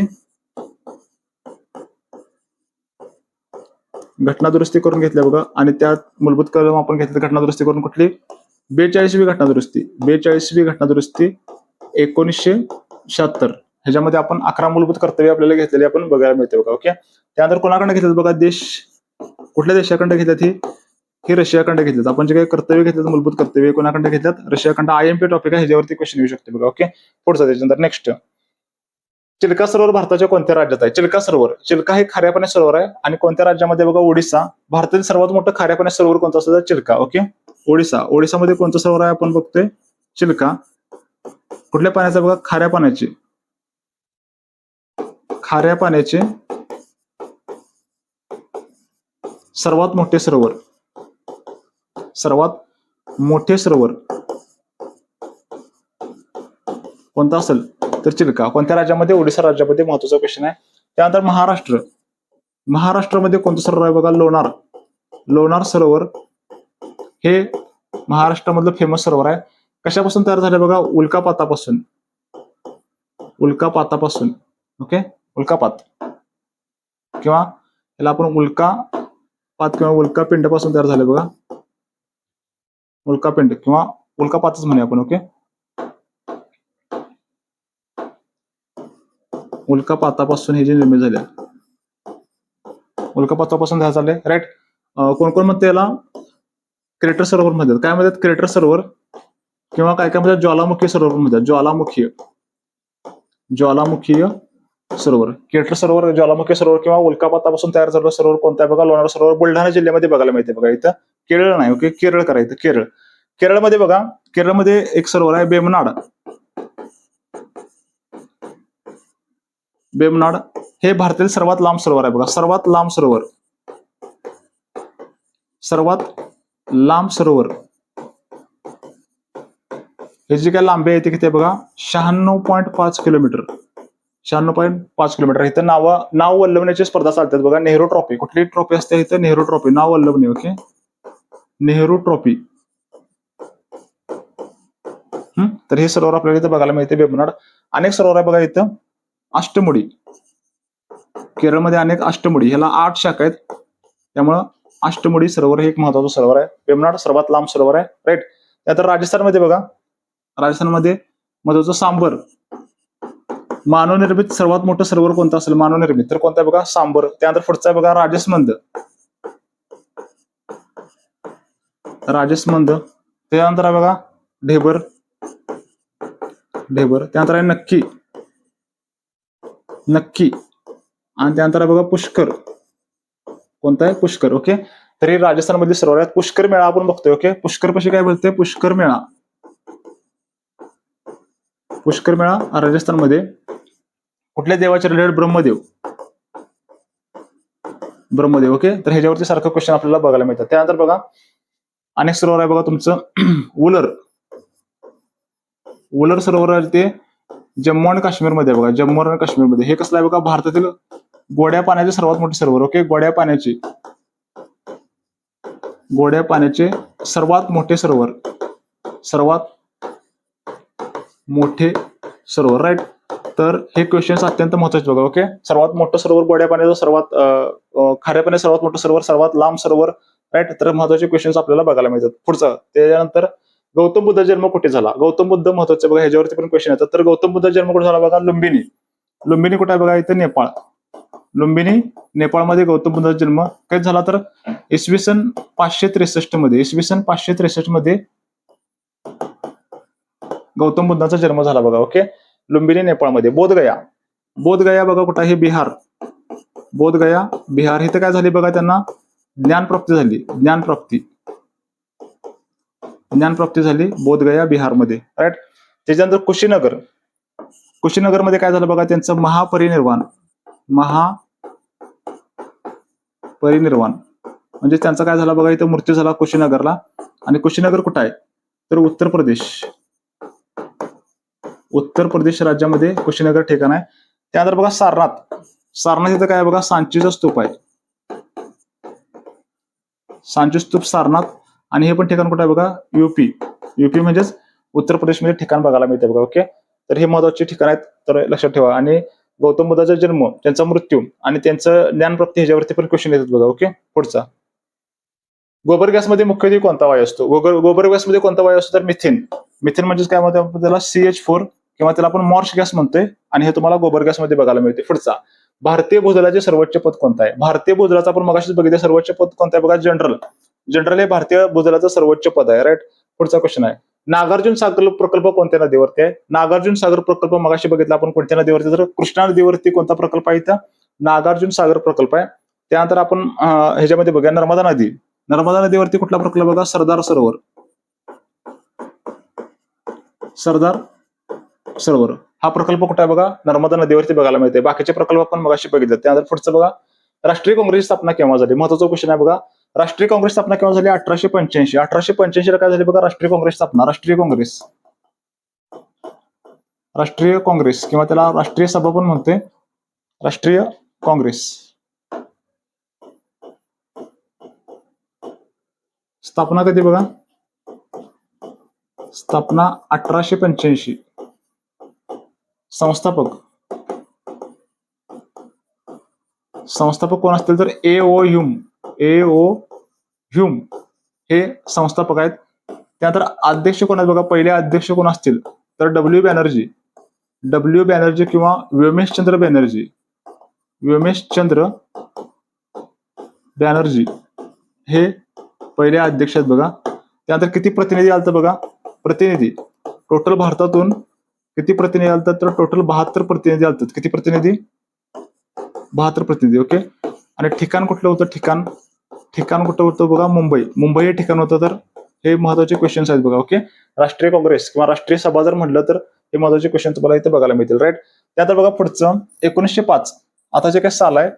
करून घेतल्या बघा. आणि त्यात मूलभूत कलम आपण घेतले घटना दुरुस्ती करून कुठली? 42वी घटना दुरुस्ती. 42वी घटना दुरुस्ती 1976. ह्याच्यामध्ये आपण 11 मूलभूत कर्तव्य आपल्याला घेतलेली आपण बघायला मिळते बघा. ओके, त्यानंतर कोणाकडे घेतलं बघा? कुठल्या देशाकडे घेतल्यात? ही रशियाकडे घेतल्यात. आपण जे काही कर्तव्य घेतल्यात मूलभूत कर्तव्य कोणाकडे घेतल्यात? रशियाकडे. IMP टॉपिक आहे, ह्याच्यावरती क्वेश्चन येऊ शकते बघा. ओके, पुढचा त्याच्यानंतर नेक्स्ट. चिल्का सरोवर भारताच्या कोणत्या राज्यात आहे? चिल्का हे खाऱ्या पाण्याचे सरोवर आहे. आणि कोणत्या राज्यामध्ये बघा? ओडिसा. भारतातील सर्वात मोठं खाऱ्या पाण्याचे सरोवर कोणतं असतं? चिल्का. ओके, ओडिसामध्ये कोणतं सरोवर आहे आपण बघतोय? चिल्का. कुठल्या पाण्याचं बघा? खाऱ्या पाण्याचे सर्वात मोठे सरोवर कोणतं असेल तर चिल्का. कोणत्या राज्यामध्ये? ओडिसा राज्यामध्ये. महत्वाचा क्वेश्चन आहे. त्यानंतर महाराष्ट्रामध्ये कोणतं सरोवर आहे बघा? लोणार सरोवर हे महाराष्ट्रामधलं फेमस सरोवर आहे. कशापासून तयार झालं बघा? उल्कापातापासून. ओके, उल्कापात किंवा याला आपण उल्कापात किंवा उल्कापिंड पासून तयार झाले बघा. उल्कापिंड किंवा उल्कापातच म्हणूया आपण. ओके, उल्कापातापासून हे जे निर्मित झाले, उल्कापातापासून तयार झाले. राईट. कोण म्हणते याला? क्रेटर सरोवर म्हणतात. काय म्हणतात? क्रेटर सरोवर किंवा काय म्हणतात? ज्वालामुखी सरोवर म्हणतात. ज्वालामुखीय सरोवर. क्रेटर सरोवर, ज्वालामुखी सरोवर किंवा उल्कापातापासून तयार झालेलं सरोवर कोणतं आहे बघा? लोणार सरोवर. बुलढाणा जिल्ह्यामध्ये बघायला मिळते बघा. इथं केरळ नाही. ओके, केरळ करायचं. केरळमध्ये बघा, केरळमध्ये एक सरोवर आहे बेमनाड. हे भारतातील सर्वात लांब सरोवर आहे बघा. सर्वात लांब सरोवर हे जी काय लांबी आहे ती किती आहे बघा? 96.5 किलोमीटर. 96.5 किलोमीटर. इथं नाव वल्लवण्याची स्पर्धा चालतात बघा. नेहरू ट्रॉफी. कुठली ट्रॉफी असते इथं? नेहरू ट्रॉफी. नाव वल्लवणे. Okay, Nehru trophy. तर हे सरोवर आपल्याला इथं बघायला मिळते बेमनाड. अनेक सरोवर आहे बघा इथं. अष्टमुडी. केरळमध्ये अनेक अष्टमुडी, ह्याला 8 शाखा आहेत. त्यामुळं अष्टमुडी सरोवर हे एक महत्वाचं सरोवर आहे. बेमनाड सर्वात लांब सरोवर आहे. राईट. त्यानंतर राजस्थानमध्ये बघा, राजस्थानमध्ये महत्वाचं सांबर. मानवनिर्मित सर्वात मोठं सरोवर कोणतं असेल? मानवनिर्मित तर कोणतं आहे बघा? सांबर. त्यानंतर पुढचं आहे बघा राजसमंद. त्यानंतर आहे बघा ढेबर. त्यानंतर आहे नक्की. आणि त्यानंतर आहे बघा पुष्कर. कोणता आहे? पुष्कर. ओके, तरी राजस्थानमध्ये सरोवर आहेत. पुष्कर मेळा आपण बघतोय. ओके, पुष्कर कशी काय बोलते? पुष्कर मेळा राजस्थानमध्ये. कुठल्या देवाचे रिलेटेड? ब्रह्मदेव. ओके, तर ह्याच्यावरती सारखं क्वेश्चन आपल्याला बघायला मिळतात. त्यानंतर बघा अनेक सरोवर आहे बघा तुमचं. उलर सरोवर आहे ते जम्मू आणि काश्मीरमध्ये बघा. हे कसलं आहे बघा? भारतातील गोड्या पाण्याचे सर्वात मोठे सरोवर. ओके, गोड्या पाण्याचे सर्वात मोठे सरोवर. राईट. तर हे क्वेश्चन अत्यंत महत्वाचे बघा. ओके, सर्वात मोठं सरोवर गोड्या पाण्याचं, सर्वात खाऱ्या पाण्याचं सर्वात मोठं सरोवर, सर्वात लांब सरोवर. राईट. तर महत्वाचे क्वेश्चन आपल्याला बघायला मिळतात. पुढचं त्याच्यानंतर गौतम बुद्ध जन्म कुठे झाला? गौतम बुद्ध महत्वाचं बघा, ह्याच्यावरती पण क्वेश्चन येतात. तर गौतम बुद्ध जन्म कुठे झाला बघा? लुंबिनी. लुंबिनी कुठे आहे बघा? इथं नेपाळ. लुंबिनी नेपाळमध्ये गौतम बुद्धाचा जन्म कधी झाला? तर इसवी सन 563 मध्ये, इसवी सन 563 मध्ये गौतम बुद्धाचा जन्म झाला बघा. ओके, लुंबिनी नेपाळमध्ये. बोधगया, बोधगया बघा कुठं आहे? बिहार. बोधगया बिहार. इथं काय झाली बघा? त्यांना ज्ञानप्राप्ती झाली. ज्ञानप्राप्ती, ज्ञानप्राप्ती झाली बोधगया बिहारमध्ये. राईट. त्याच्यानंतर कुशीनगर. कुशीनगर मध्ये काय झालं बघा? त्यांचं महापरिनिर्वाण. महापरिनिर्वाण म्हणजे त्यांचा काय झाला बघा? इथं मृत्यू झाला कुशीनगरला. आणि कुशीनगर कुठं आहे? तर उत्तर प्रदेश. उत्तर प्रदेश राज्यामध्ये कुशीनगर ठिकाण आहे. त्यानंतर बघा सारनाथ. सारनाथ इथं काय बघा? सांचीचा स्तूप आहे. सांची स्तूप, सारनाथ. आणि हे पण ठिकाण कुठं आहे बघा? युपी. युपी म्हणजेच उत्तर प्रदेशमध्ये ठिकाण बघायला मिळते बघा. ओके, तर हे महत्वाचे ठिकाण आहेत, तर लक्षात ठेवा. आणि गौतम बुद्धाचा जन्म, त्यांचा मृत्यू आणि त्यांचं ज्ञानप्राप्ती ह्याच्यावरती पण क्वेश्चन येतात बघा. ओके, पुढचा. गोबर गॅसमध्ये मुख्यत्वे कोणता वायू असतो? गोबर गॅसमध्ये कोणता वायू असतो? तर मिथेन. मिथेन म्हणजेच काय म्हणतो आपण त्याला? CH4 किंवा त्याला आपण मॉर्श गॅस म्हणतोय. आणि हे तुम्हाला गोबर गॅसमध्ये बघायला मिळते. पुढचा. भारतीय भूजलाचे सर्वोच्च पद कोणतं आहे? भारतीय भूजलाचा आपण मगाशीच बघितलं, सर्वोच्च पद कोणतं आहे बघा? जनरल. जनरल हे भारतीय भूजलाचं सर्वोच्च पद आहे. राईट. पुढचा क्वेश्चन आहे, नागार्जुन सागर प्रकल्प कोणत्या नदीवरती आहे? नागार्जुन सागर प्रकल्प मगाशी बघितला आपण कोणत्या नदीवरती? तर कृष्णा नदीवरती कोणता प्रकल्प आहे? इथं नागार्जुन सागर प्रकल्प आहे. त्यानंतर आपण ह्याच्यामध्ये बघा नर्मदा नदी. नर्मदा नदीवरती कुठला प्रकल्प बघा? सरदार सरोवर. सरदार सरोवर हा प्रकल्प कुठे आहे बघा? नर्मदा नदीवरती बघायला मिळते. बाकीचे प्रकल्प आपण मगाशी बघितले. त्यानंतर पुढचं बघा, राष्ट्रीय काँग्रेसची स्थापना केव्हा झाली? महत्वाचा क्वेश्चन आहे बघा. राष्ट्रीय काँग्रेस स्थापना केव्हा झाली? 1885. 1885 ला काय झाली बघा? राष्ट्रीय काँग्रेस स्थापना. राष्ट्रीय काँग्रेस, राष्ट्रीय काँग्रेस किंवा त्याला राष्ट्रीय सभा पण म्हणते. राष्ट्रीय काँग्रेस स्थापना कधी बघा? स्थापना 1885. संस्थापक, संस्थापक कोण असतील? तर A.O. ह्यूम. A.O. ह्यूम हे संस्थापक आहेत. त्यानंतर अध्यक्ष कोण आहेत बघा? पहिले अध्यक्ष कोण असतील? तर W. बॅनर्जी. W. बॅनर्जी किंवा व्योमेशचंद्र बॅनर्जी. व्योमेशचंद्र बॅनर्जी हे पहिले अध्यक्ष आहेत बघा. त्यानंतर किती प्रतिनिधी आलत बघा? प्रतिनिधी टोटल भारतातून किती प्रतिनिधी आलतात? तर टोटल 72 प्रतिनिधी आलतात. किती प्रतिनिधी? 72 प्रतिनिधी. ओके, आणि ठिकाण कुठलं होतं? ठिकाण कुठं होतं बघा? मुंबई. मुंबई हे ठिकाण होतं. तर हे महत्वाचे क्वेश्चन्स आहेत बघा. ओके, राष्ट्रीय काँग्रेस किंवा राष्ट्रीय सभा जर म्हटलं तर हे महत्वाचे क्वेश्चन तुम्हाला इथे बघायला मिळतील. राईट. त्यानंतर बघा पुढचं 1905. आता जे काय साल आहे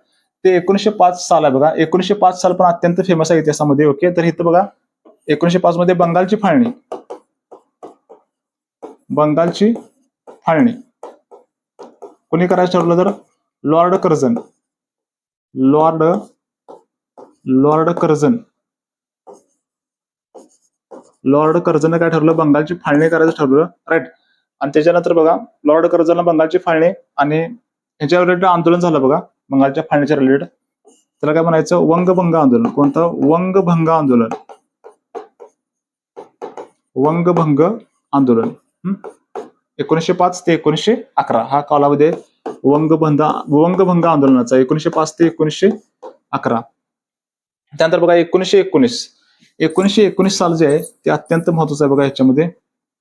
ते 1905 साल आहे बघा. 1905 साल पण अत्यंत फेमस आहे इतिहासामध्ये. ओके, तर इथं बघा 1905 मध्ये बंगालची फाळणी. बंगालची फाळणी कोणी करायचं ठरवलं? तर Lord Curzon. Lord Curzon. Lord Curzon काय ठरवलं? बंगालची फाळणी करायचं ठरवलं. राईट. आणि त्याच्यानंतर बघा लॉर्ड कर्झनला बंगालची फाळणी आणि ह्याच्या रिलेटेड आंदोलन झालं बघा. बंगालच्या फाळणीच्या रिलेटेड त्याला काय म्हणायचं? वंगभंग आंदोलन. कोणतं? वंगभंग आंदोलन. वंगभंग आंदोलन. 1905 ते 1911 हा कालावधी आहे वंगभंग आंदोलनाचा. 1905 ते 1911. त्यानंतर बघा 1919 साल जे आहे ते अत्यंत महत्वाचं आहे बघा. ह्याच्यामध्ये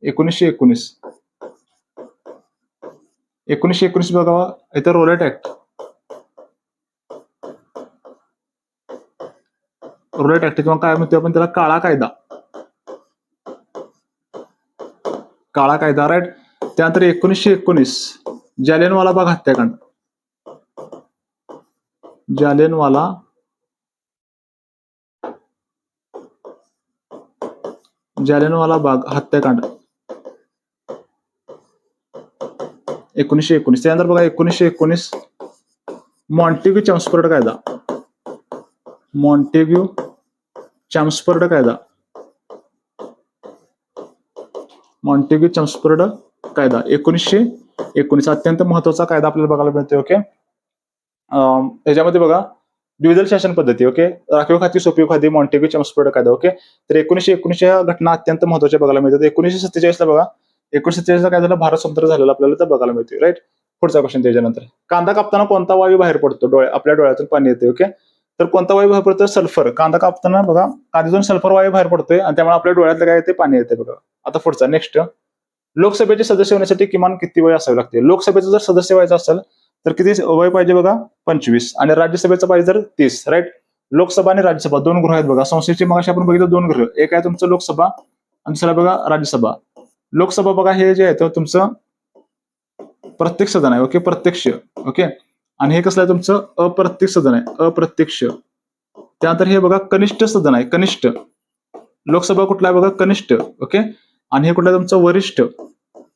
1919 बघा इथं रोलेट ऍक्ट. रोलेट ऍक्ट किंवा काय म्हणतो आपण त्याला? काळा कायदा. काळा कायदा. राईट. त्यानंतर 1919 जालियनवाला बाग हत्याकांड. जालियनवाला बाग हत्याकांड 1919. त्यानंतर बघा 1919 मॉन्टेग्यू चॅम्सफोर्ड कायदा. मॉन्टेग्यू चॅम्सफोर्ड कायदा. मॉन्टेग्यू चॅम्सफोर्ड कायदा 1919 अत्यंत महत्वाचा कायदा आपल्याला बघायला मिळतो. ओके, याच्यामध्ये बघा द्विदल शासन पद्धती. ओके, राखीव खाती, सोपीव खाती, मॉन्टेग्यू चेम्सफोर्ड कायदा. ओके, तर 1919 ह्या घटना अत्यंत महत्वाच्या बघायला मिळतात. 1947 ला बघा, 1947 ला काय झालं, भारत स्वतंत्र झालेला आपल्याला तर बघायला मिळते. राईट. पुढचा क्वेश्चन त्याच्यानंतर, कांदा कापताना कोणता वायू बाहेर पडतो, आपल्या डोळ्यातून पाणी येते. ओके, तर कोणता वायू बाहेर पडतो, सल्फर. कांदा कापताना बघा कांद्यातून सल्फर वायू बाहेर पडतोय आणि त्यामुळे आपल्या डोळ्यातलं काय येते, पाणी येते बघा. आता पुढचा नेक्स्ट, लोकसभेचे सदस्य होण्यासाठी किमान किती वय असावे लागते. लोकसभेचं जर सदस्य व्हायचं असेल तर किती वय पाहिजे बघा, 25. आणि राज्यसभेचं पाहिजे तर 30. राईट. लोकसभा आणि राज्यसभा दोन गृह आहेत बघा. संसदेची मगाशी आपण बघितलं दोन गृह, एक आहे तुमचं लोकसभा आणि दुसरा बघा राज्यसभा. लोकसभा बघा हे जे आहे ते तुमचं प्रत्यक्ष सदन आहे. ओके, प्रत्यक्ष. ओके, आणि हे कसलं आहे तुमचं अप्रत्यक्ष सदन आहे, अप्रत्यक्ष. त्यानंतर हे बघा कनिष्ठ सदन आहे, कनिष्ठ. लोकसभा कुठला आहे बघा, कनिष्ठ. ओके, आणि हे कुठलं आहे तुमचं वरिष्ठ,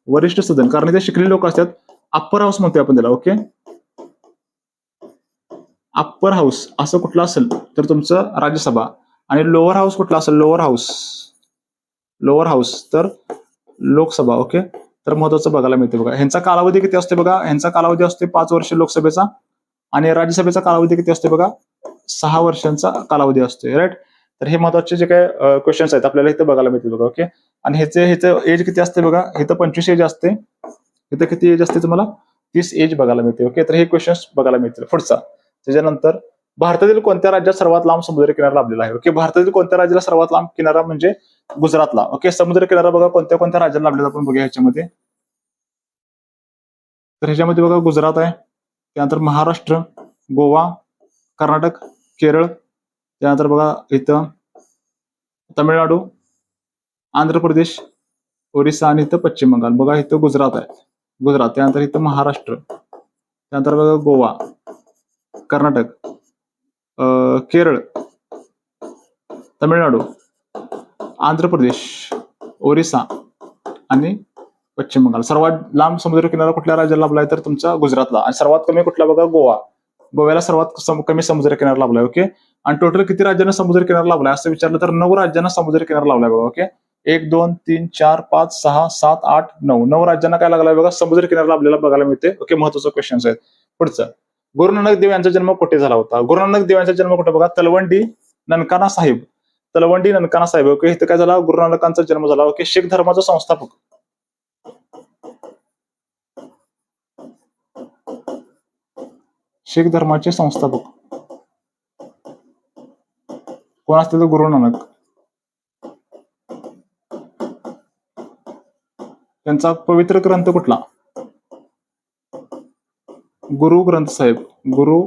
वरिष्ठ सदन, कारण इथे शिकलेले लोक असतात. अप्पर हाऊस म्हणतोय आपण त्याला. ओके, अप्पर हाऊस असं कुठलं असेल तर तुमचं राज्यसभा, आणि लोअर हाऊस कुठला असेल, लोअर हाऊस, लोअर हाऊस तर लोकसभा. ओके, तर महत्वाचं बघायला मिळते बघा. ह्यांचा कालावधी किती असते बघा, ह्यांचा कालावधी असते 5 वर्ष लोकसभेचा, आणि राज्यसभेचा कालावधी किती असते बघा, 6 वर्षांचा कालावधी असतो. राईट. तर हे महत्वाचे जे काय क्वेश्चन्स आहेत आपल्याला इथे बघायला मिळतील बघा. ओके, आणि ह्याचं एज किती असते बघा, इथं 25 एज असते, इथं किती एज असते तुम्हाला, 30 एज बघायला मिळते. ओके, तर हे क्वेश्चन्स बघायला मिळतील. पुढचा, त्याच्यानंतर, भारतातील कोणत्या राज्यात सर्वात लांब समुद्र किनारा लाभलेला आहे. ओके, भारतातील कोणत्या राज्याला सर्वात लांब किनारा म्हणजे गुजरातला. ओके, समुद्र किनारा बघा कोणत्या कोणत्या राज्याला लाभलेला आपण बघूया ह्याच्यामध्ये. तर ह्याच्यामध्ये बघा गुजरात आहे, त्यानंतर महाराष्ट्र, गोवा, कर्नाटक, केरळ, त्यानंतर बघा इथं तमिळनाडू, आंध्र प्रदेश, ओरिसा, आणि इथं पश्चिम बंगाल. बघा इथं गुजरात आहे, गुजरात. त्यानंतर इथं महाराष्ट्र, त्यानंतर बघा गोवा, कर्नाटक, केरळ, तमिळनाडू, आंध्र प्रदेश, ओरिसा आणि पश्चिम बंगाल. सर्वात लांब समुद्र किनारा कुठल्या राज्याला लाभलाय तर तुमचा गुजरातला, आणि सर्वात कमी कुठला बघा, गोवा. गोव्याला सर्वात कमी समुद्र किनारा लाभलाय. ओके, आणि टोटल किती राज्यांना समुद्र किनारा लाभलाय असं विचारलं तर 9 राज्यांना समुद्र किनारा लाभलाय बघा. ओके, 1 2 3 4 5 6 7 8 9 9 राज्यांना काय लागलाय बघा, समुद्र किनारा लाभलेला बघायला मिळते. ओके, महत्वाचं क्वेश्चन आहेत. पुढचं, गुरु नानक देव यांचा जन्म कुठे झाला होता. गुरु नानक देव यांचा जन्म कुठे बघा, तलवंडी ननकाना साहिब, तलवंडी ननकाना साहिब. ओके, इथं काय झाला, गुरु नानकांचा जन्म झाला. ओके, शीख धर्माचा संस्थापक, शीख धर्माचे संस्थापक कोण असतील तर गुरु नानक. त्यांचा पवित्र ग्रंथ कुठला, गुरु ग्रंथ साहेब, गुरु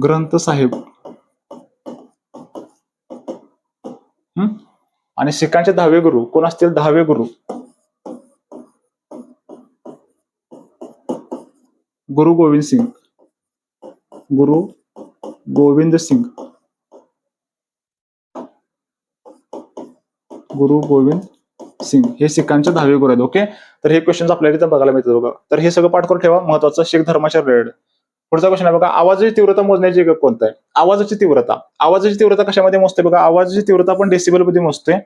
ग्रंथ साहेब. आणि शिखांचे 10वे गुरु कोण असतील, 10वे गुरु, गुरु गोविंद सिंग, गुरु गोविंद सिंग, गुरु गोविंद सिंग हे शिखांचे 10वे गुरु आहेत. ओके, तर हे क्वेश्चन आपल्याला इथं बघायला मिळतात बघा. तर हे सगळं पाठ करून ठेवा, महत्वाचं शीख धर्माच्या रिलेटेड. पुढचा क्वेश्चन आहे बघा, आवाजाची तीव्रता मोजण्याची एकक कोणतं आहे. आवाजाची तीव्रता, आवाजाची तीव्रता कशामध्ये मोजते बघा, आवाजाची तीव्रता आपण डेसिबल मध्ये मोजते,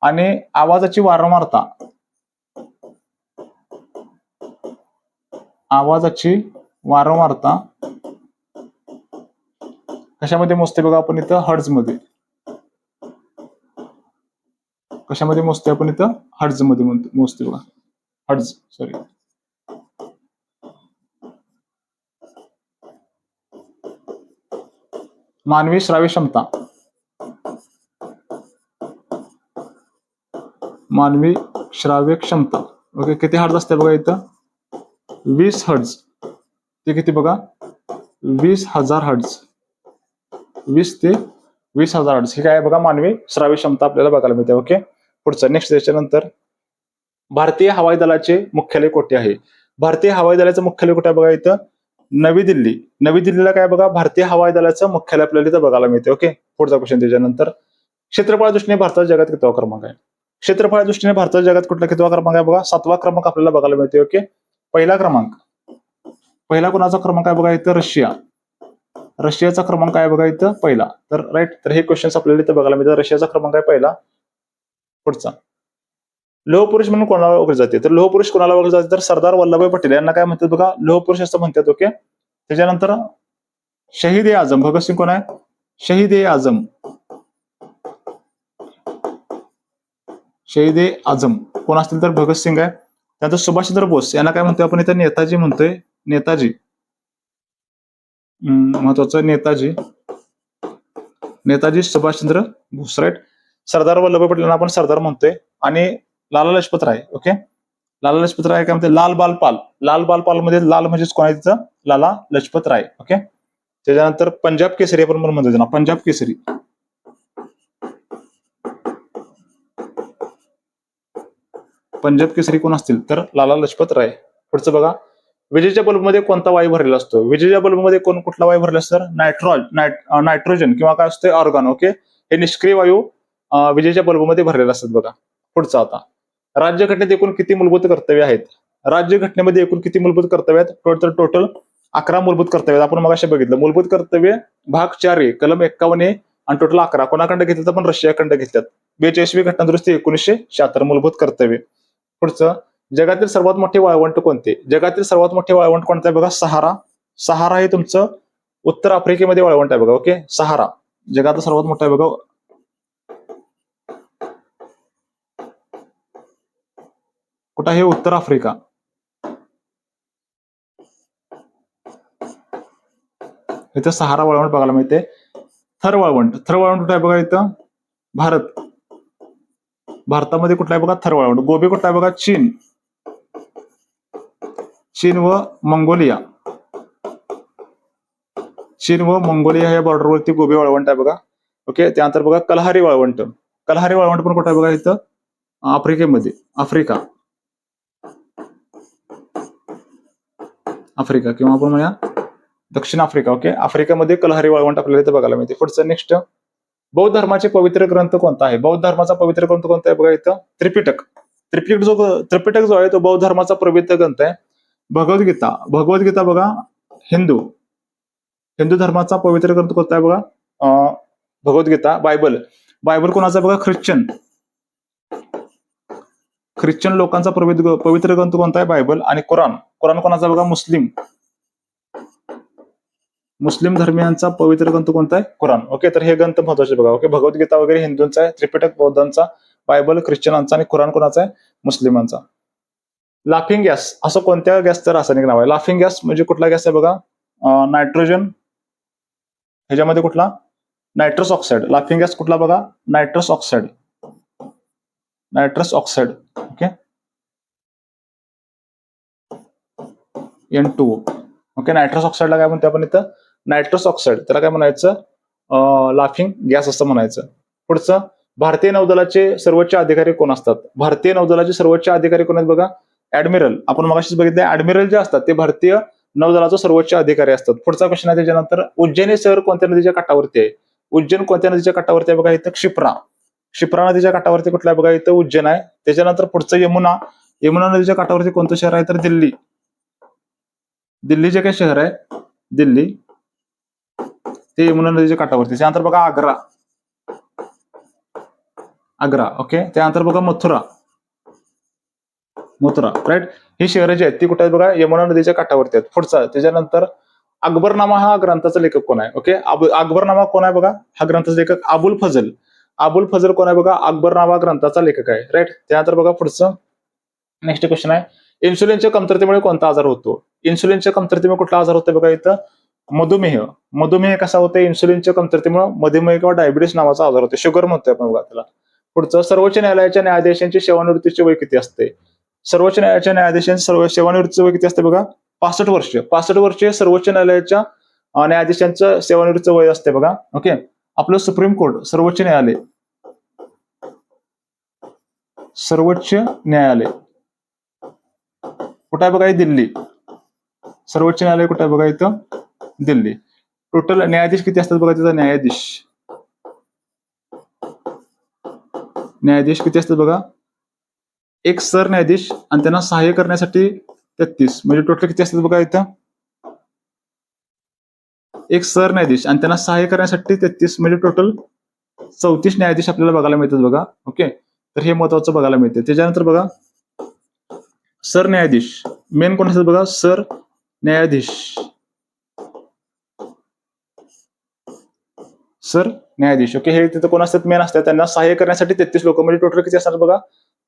आणि आवाजाची वारंवारता, आवाजाची वारंवारता कशामध्ये मोजते बघा आपण इथं, हर्ट्झ मध्ये. कशामध्ये मोजते आपण इथं, हर्ट्झ मध्ये मोजते बघा, हर्ट्झ, सॉरी. मानवी श्राव्य क्षमता, मानवी श्राव्य क्षमता. ओके, किती हर्ट्झ असते बघा इथं, 20 हर्ट्झ. ते किती बघा, 20,000 हर्ट्झ, 20 ते 20,000 हर्ट्झ. हे काय बघा, मानवी श्राव्य क्षमता आपल्याला बघायला मिळते. ओके, पुढचं नेक्स्ट, त्याच्यानंतर, भारतीय हवाई दलाचे मुख्यालय कुठे आहे. भारतीय हवाई दलाचं मुख्यालय कुठे आहे बघा इथं, नवी दिल्ली. नवी दिल्लीला काय बघा, भारतीय हवाई दलाचं मुख्यालय आपल्याला इथं बघायला मिळते. ओके, पुढचा क्वेश्चन त्याच्यानंतर, क्षेत्रफळ दृष्टीने भारताचा जगात कितवा क्रमांक आहे. क्षेत्रफळ दृष्टीने भारताच्या जगात कुठला कितवा क्रमांक आहे बघा, 7वा क्रमांक आपल्याला बघायला मिळते. ओके, पहिला क्रमांक, पहिला कोणाचा क्रमांक आहे बघा इथं, रशिया. रशियाचा क्रमांक आहे बघा इथं पहिला. तर राईट, तर हे क्वेश्चन आपल्याला इथं बघायला मिळतात, रशियाचा क्रमांक आहे पहिला. पुढचा, लोह पुरुष म्हणून कोणाला ओळखले जाते. तर लोह पुरुष कोणाला ओळखले जाते तर सरदार वल्लभभाई पटेल यांना काय म्हणतात बघा, लोह पुरुष असं म्हणतात. ओके, त्याच्यानंतर शहीद ए आझम, भगतसिंग कोण आहे? शहीद ए आझम, शहीद ए आझम कोण असतील तर भगतसिंग आहे. त्यानंतर सुभाषचंद्र बोस, यांना काय म्हणतोय आपण इथं? नेताजी म्हणतोय, नेताजी. महत्वाचं नेताजी, नेताजी सुभाषचंद्र बोस, राईट. सरदार वल्लभभाई पटेलांना आपण सरदार म्हणतोय. आणि लाला लजपत राय, ओके. लाला लजपत राय काय म्हणते? लाल बाल पाल. लाल बाल पाल मध्ये लाल म्हणजेच कोण आहे तिथं? लाला लजपत राय, ओके. त्याच्यानंतर पंजाब केसरी आपण म्हणतो त्यांना, पंजाब केसरी. पंजाब केसरी कोण असतील तर लाला लजपत राय. पुढचं बघा, विजेच्या बल्बमध्ये कोणता वायू भरलेला असतो? विजेच्या बल्बमध्ये कुठला वायू भरलेला असतो? नायट्रोजन किंवा काय असतं? Argon, okay. हे निष्क्रिय वायू विजेच्या बल्बमध्ये भरलेले असतात बघा. पुढचं आता, राज्यघटनेत एकूण किती मूलभूत कर्तव्य आहेत? राज्यघटनेमध्ये एकूण किती मूलभूत कर्तव्य आहेत? टोटल 11 मूलभूत कर्तव्य. आपण मगाशी बघितलं मूलभूत कर्तव्य भाग 4A कलम 51A आणि टोटल 11 कोणाकडे घेतलं तर पण रशियाकडे घेतल्यात. 42वी घटना दुरुस्ती 1976 मूलभूत कर्तव्य. पुढचं, जगातील सर्वात मोठे वाळवंट कोणते? जगातील सर्वात मोठे वाळवंट कोणतं आहे बघा? सहारा. सहारा हे तुमचं उत्तर आफ्रिकेमध्ये वाळवंट आहे बघा, ओके. सहारा जगातलं सर्वात मोठं आहे बघा. कुठं आहे? उत्तर आफ्रिका. इथं सहारा वाळवंट बघायला मिळते. थर वाळवंट, थर वाळवंट कुठं आहे बघा? इथं भारत. भारतामध्ये कुठला आहे बघा? थर वाळवंट. गोबी कुठला आहे बघा? चीन. चीन व मंगोलिया. चीन व मंगोलिया या बॉर्डरवरती गोबी वाळवंट आहे बघा, ओके. त्यानंतर बघा कलहारी वाळवंट. कलहारी वाळवंट पण कुठं आहे बघा? इथं आफ्रिकेमध्ये. आफ्रिका, आफ्रिका किंवा आपण म्हणूया दक्षिण आफ्रिका, ओके. आफ्रिकेमध्ये कलहारी वाळवंट आपल्याला इथं बघायला मिळते. पुढचं, नेक्स्ट, बौद्ध धर्माचे पवित्र ग्रंथ कोणता आहे? बौद्ध धर्माचा पवित्र ग्रंथ कोणता आहे बघा? इथं त्रिपिटक. त्रिपिटक जो आहे तो बौद्ध धर्माचा पवित्र ग्रंथ आहे. भगवद्गीता, भगवद्गीता बघा हिंदू धर्माचा पवित्र ग्रंथ कोणता आहे बघा? भगवद्गीता. बायबल, बायबल कोणाचा बघा? ख्रिश्चन लोकांचा पवित्र ग्रंथ कोणता आहे? बायबल. आणि कुराण कोणाचा बघा? मुस्लिम धर्मियांचा पवित्र ग्रंथ कोणता आहे? कुराण, ओके. तर हे ग्रंथ महत्वाचे बघा, ओके. भगवद्गीता वगैरे हिंदूंचा आहे, त्रिपिटक बौद्धांचा, बायबल ख्रिश्चनांचा आणि कुराण कोणाचा आहे? मुस्लिमांचा. लाफिंग गॅस असं कोणत्या गॅसचं रासायनिक नाव आहे? लाफिंग गॅस म्हणजे कुठला गॅस आहे बघा? नायट्रोजन. ह्याच्यामध्ये कुठला? Nitrous oxide. लाफिंग गॅस कुठला बघा? Nitrous oxide. Nitrous oxide, okay. N2O, okay. Nitrous ऑक्साईडला काय म्हणतो आपण इथं? Nitrous oxide. त्याला काय म्हणायचं? लाफिंग गॅस असं म्हणायचं. पुढचं, भारतीय नौदलाचे सर्वोच्च अधिकारी कोण असतात? भारतीय नौदलाचे सर्वोच्च अधिकारी कोण आहेत बघा? ऍडमिरल. आपण मगाशीच बघितलं, ऍडमिरल जे असतात ते भारतीय नौदलाचे सर्वोच्च अधिकारी असतात. पुढचा क्वेश्चन आहे त्याच्यानंतर, उज्जैन हे शहर कोणत्या नदीच्या काठावरती आहे? उज्जैन कोणत्या नदीच्या काठावरती आहे बघा? इथं क्षिप्रा. क्षिप्रा नदीच्या काठावरती कुठला आहे बघा? इथं उज्जैन आहे. त्याच्यानंतर पुढचं यमुना. यमुना नदीच्या काठावरती कोणतं शहर आहे? तर दिल्ली. दिल्ली जे काही शहर आहे दिल्ली ते यमुना नदीच्या काठावरती. त्यानंतर बघा आग्रा. आग्रा, ओके. त्यानंतर बघा मथुरा. राईट. ही शहरं जी आहेत ती कुठे आहेत बघा? यमुना नदीच्या काठावरती आहेत. पुढचा, त्याच्यानंतर अकबरनामा हा ग्रंथाचा लेखक कोण आहे? ओके. अकबरनामा कोण आहे बघा? हा ग्रंथाचा लेखक अबुल फजल. अबुल फजल कोण आहे बघा? अकबरनामा ग्रंथाचा लेखक आहे, राईट. त्यानंतर बघा पुढचं, नेक्स्ट क्वेश्चन आहे, इन्सुलिनच्या कमतरतेमुळे कोणता आजार होतो? इन्सुलिनच्या कमतरतेमुळे कुठला आजार होतो बघा? इथं मधुमेह. मधुमेह कसा होतो? इन्सुलिनच्या कमतरतेमुळे मधुमेह किंवा डायबिटीस नावाचा आजार होतो. शुगर म्हणतोय आपण बघा त्याला. पुढचं, सर्वोच्च न्यायालयाच्या न्यायाधीशांची सेवानिवृत्तीचे वय किती असते? सर्वोच्च न्यायालयाच्या न्यायाधीशांची सेवानिवृत्तीचं वय किती असते बघा? 65 वर्ष. 65 वर्षे सर्वोच्च न्यायालयाच्या न्यायाधीशांचं सेवानिवृत्तीचं वय असते बघा, ओके. आपलं सुप्रीम कोर्ट, सर्वोच्च न्यायालय, सर्वोच्च न्यायालय कुठं आहे बघा? दिल्ली. सर्वोच्च न्यायालय कुठं आहे बघा? इथं दिल्ली. टोटल न्यायाधीश किती असतात बघा? तिथं न्यायाधीश किती असतात बघा? एक सरन्यायाधीश आणि त्यांना सहाय्य करण्यासाठी 33, म्हणजे टोटल किती असतात बघा? इथं एक सरन्यायाधीश आणि त्यांना सहाय्य करण्यासाठी 33, म्हणजे टोटल 34 न्यायाधीश आपल्याला बघायला मिळतात बघा, ओके. तर हे महत्वाचं बघायला मिळते. त्याच्यानंतर बघा सरन्यायाधीश मेन कोण असतात बघा? सरन्यायाधीश. सर न्यायाधीश. ओके, हे तिथं कोण असतात, मेन असतात, त्यांना सहाय्य करण्यासाठी 33 लोक, म्हणजे टोटल किती असणार बघा,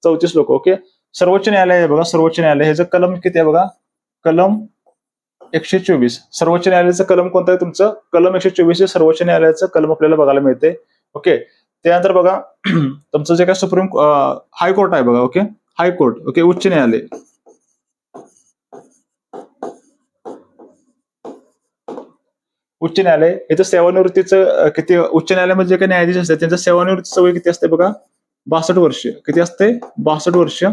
34 लोक. ओके, सर्वोच्च न्यायालय आहे बघा, सर्वोच्च न्यायालय ह्याचं कलम किती आहे बघा, कलम 124. सर्वोच्च न्यायालयाचं कलम कोणतं आहे तुमचं, कलम 124 हे सर्वोच्च न्यायालयाचं कलम आपल्याला बघायला मिळते. ओके, त्यानंतर बघा तुमचं जे काय सुप्रीम हायकोर्ट आहे बघा. Okay, high court. ओके, उच्च न्यायालय. उच्च न्यायालय इथं सेवानिवृत्तीचं किती, उच्च न्यायालयामध्ये जे काही न्यायाधीश असतात त्यांचं सेवानिवृत्तीचं वय किती असते बघा, 62 वर्ष. किती असते, 62 वर्ष.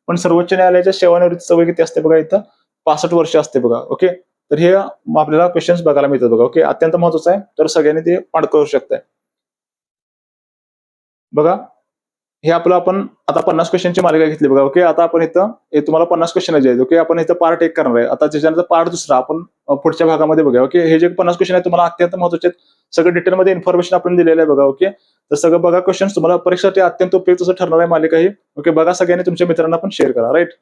पण सर्वोच्च न्यायालयाच्या सेवानिवृत्तीचं वय किती असते बघा, इथं 65 वर्ष असते बघा. ओके, तर हे आपल्याला क्वेश्चन्स बघायला मिळतात बघा. ओके, अत्यंत महत्वाचं आहे, तर सगळ्यांनी ते पाठ करू शकताय बघा. हे आपलं आपण आता 50 क्वेश्चनची मालिका घेतली बघा. ओके, आता आपण इथं हे तुम्हाला 50 क्वेश्चन आहेत. ओके, आपण इथं पार्ट 1 करणार आहे. आता त्याच्यानंतर पार्ट दुसरा आपण पुढच्या भागामध्ये बघूया. ओके, हे जे 50 क्वेश्चन आहेत तुम्हाला अत्यंत महत्वाचे आहेत. सगळं डिटेलमध्ये इन्फॉर्मेशन आपण दिलेलं आहे बघा. ओके, तर सगळं बघा, क्वेश्चन तुम्हाला परीक्षेसाठी अत्यंत उपयुक्त असं ठरणार आहे मालिका ही. ओके, बघा, सगळ्यांनी तुमच्या मित्रांना पण शेअर करा. राईट.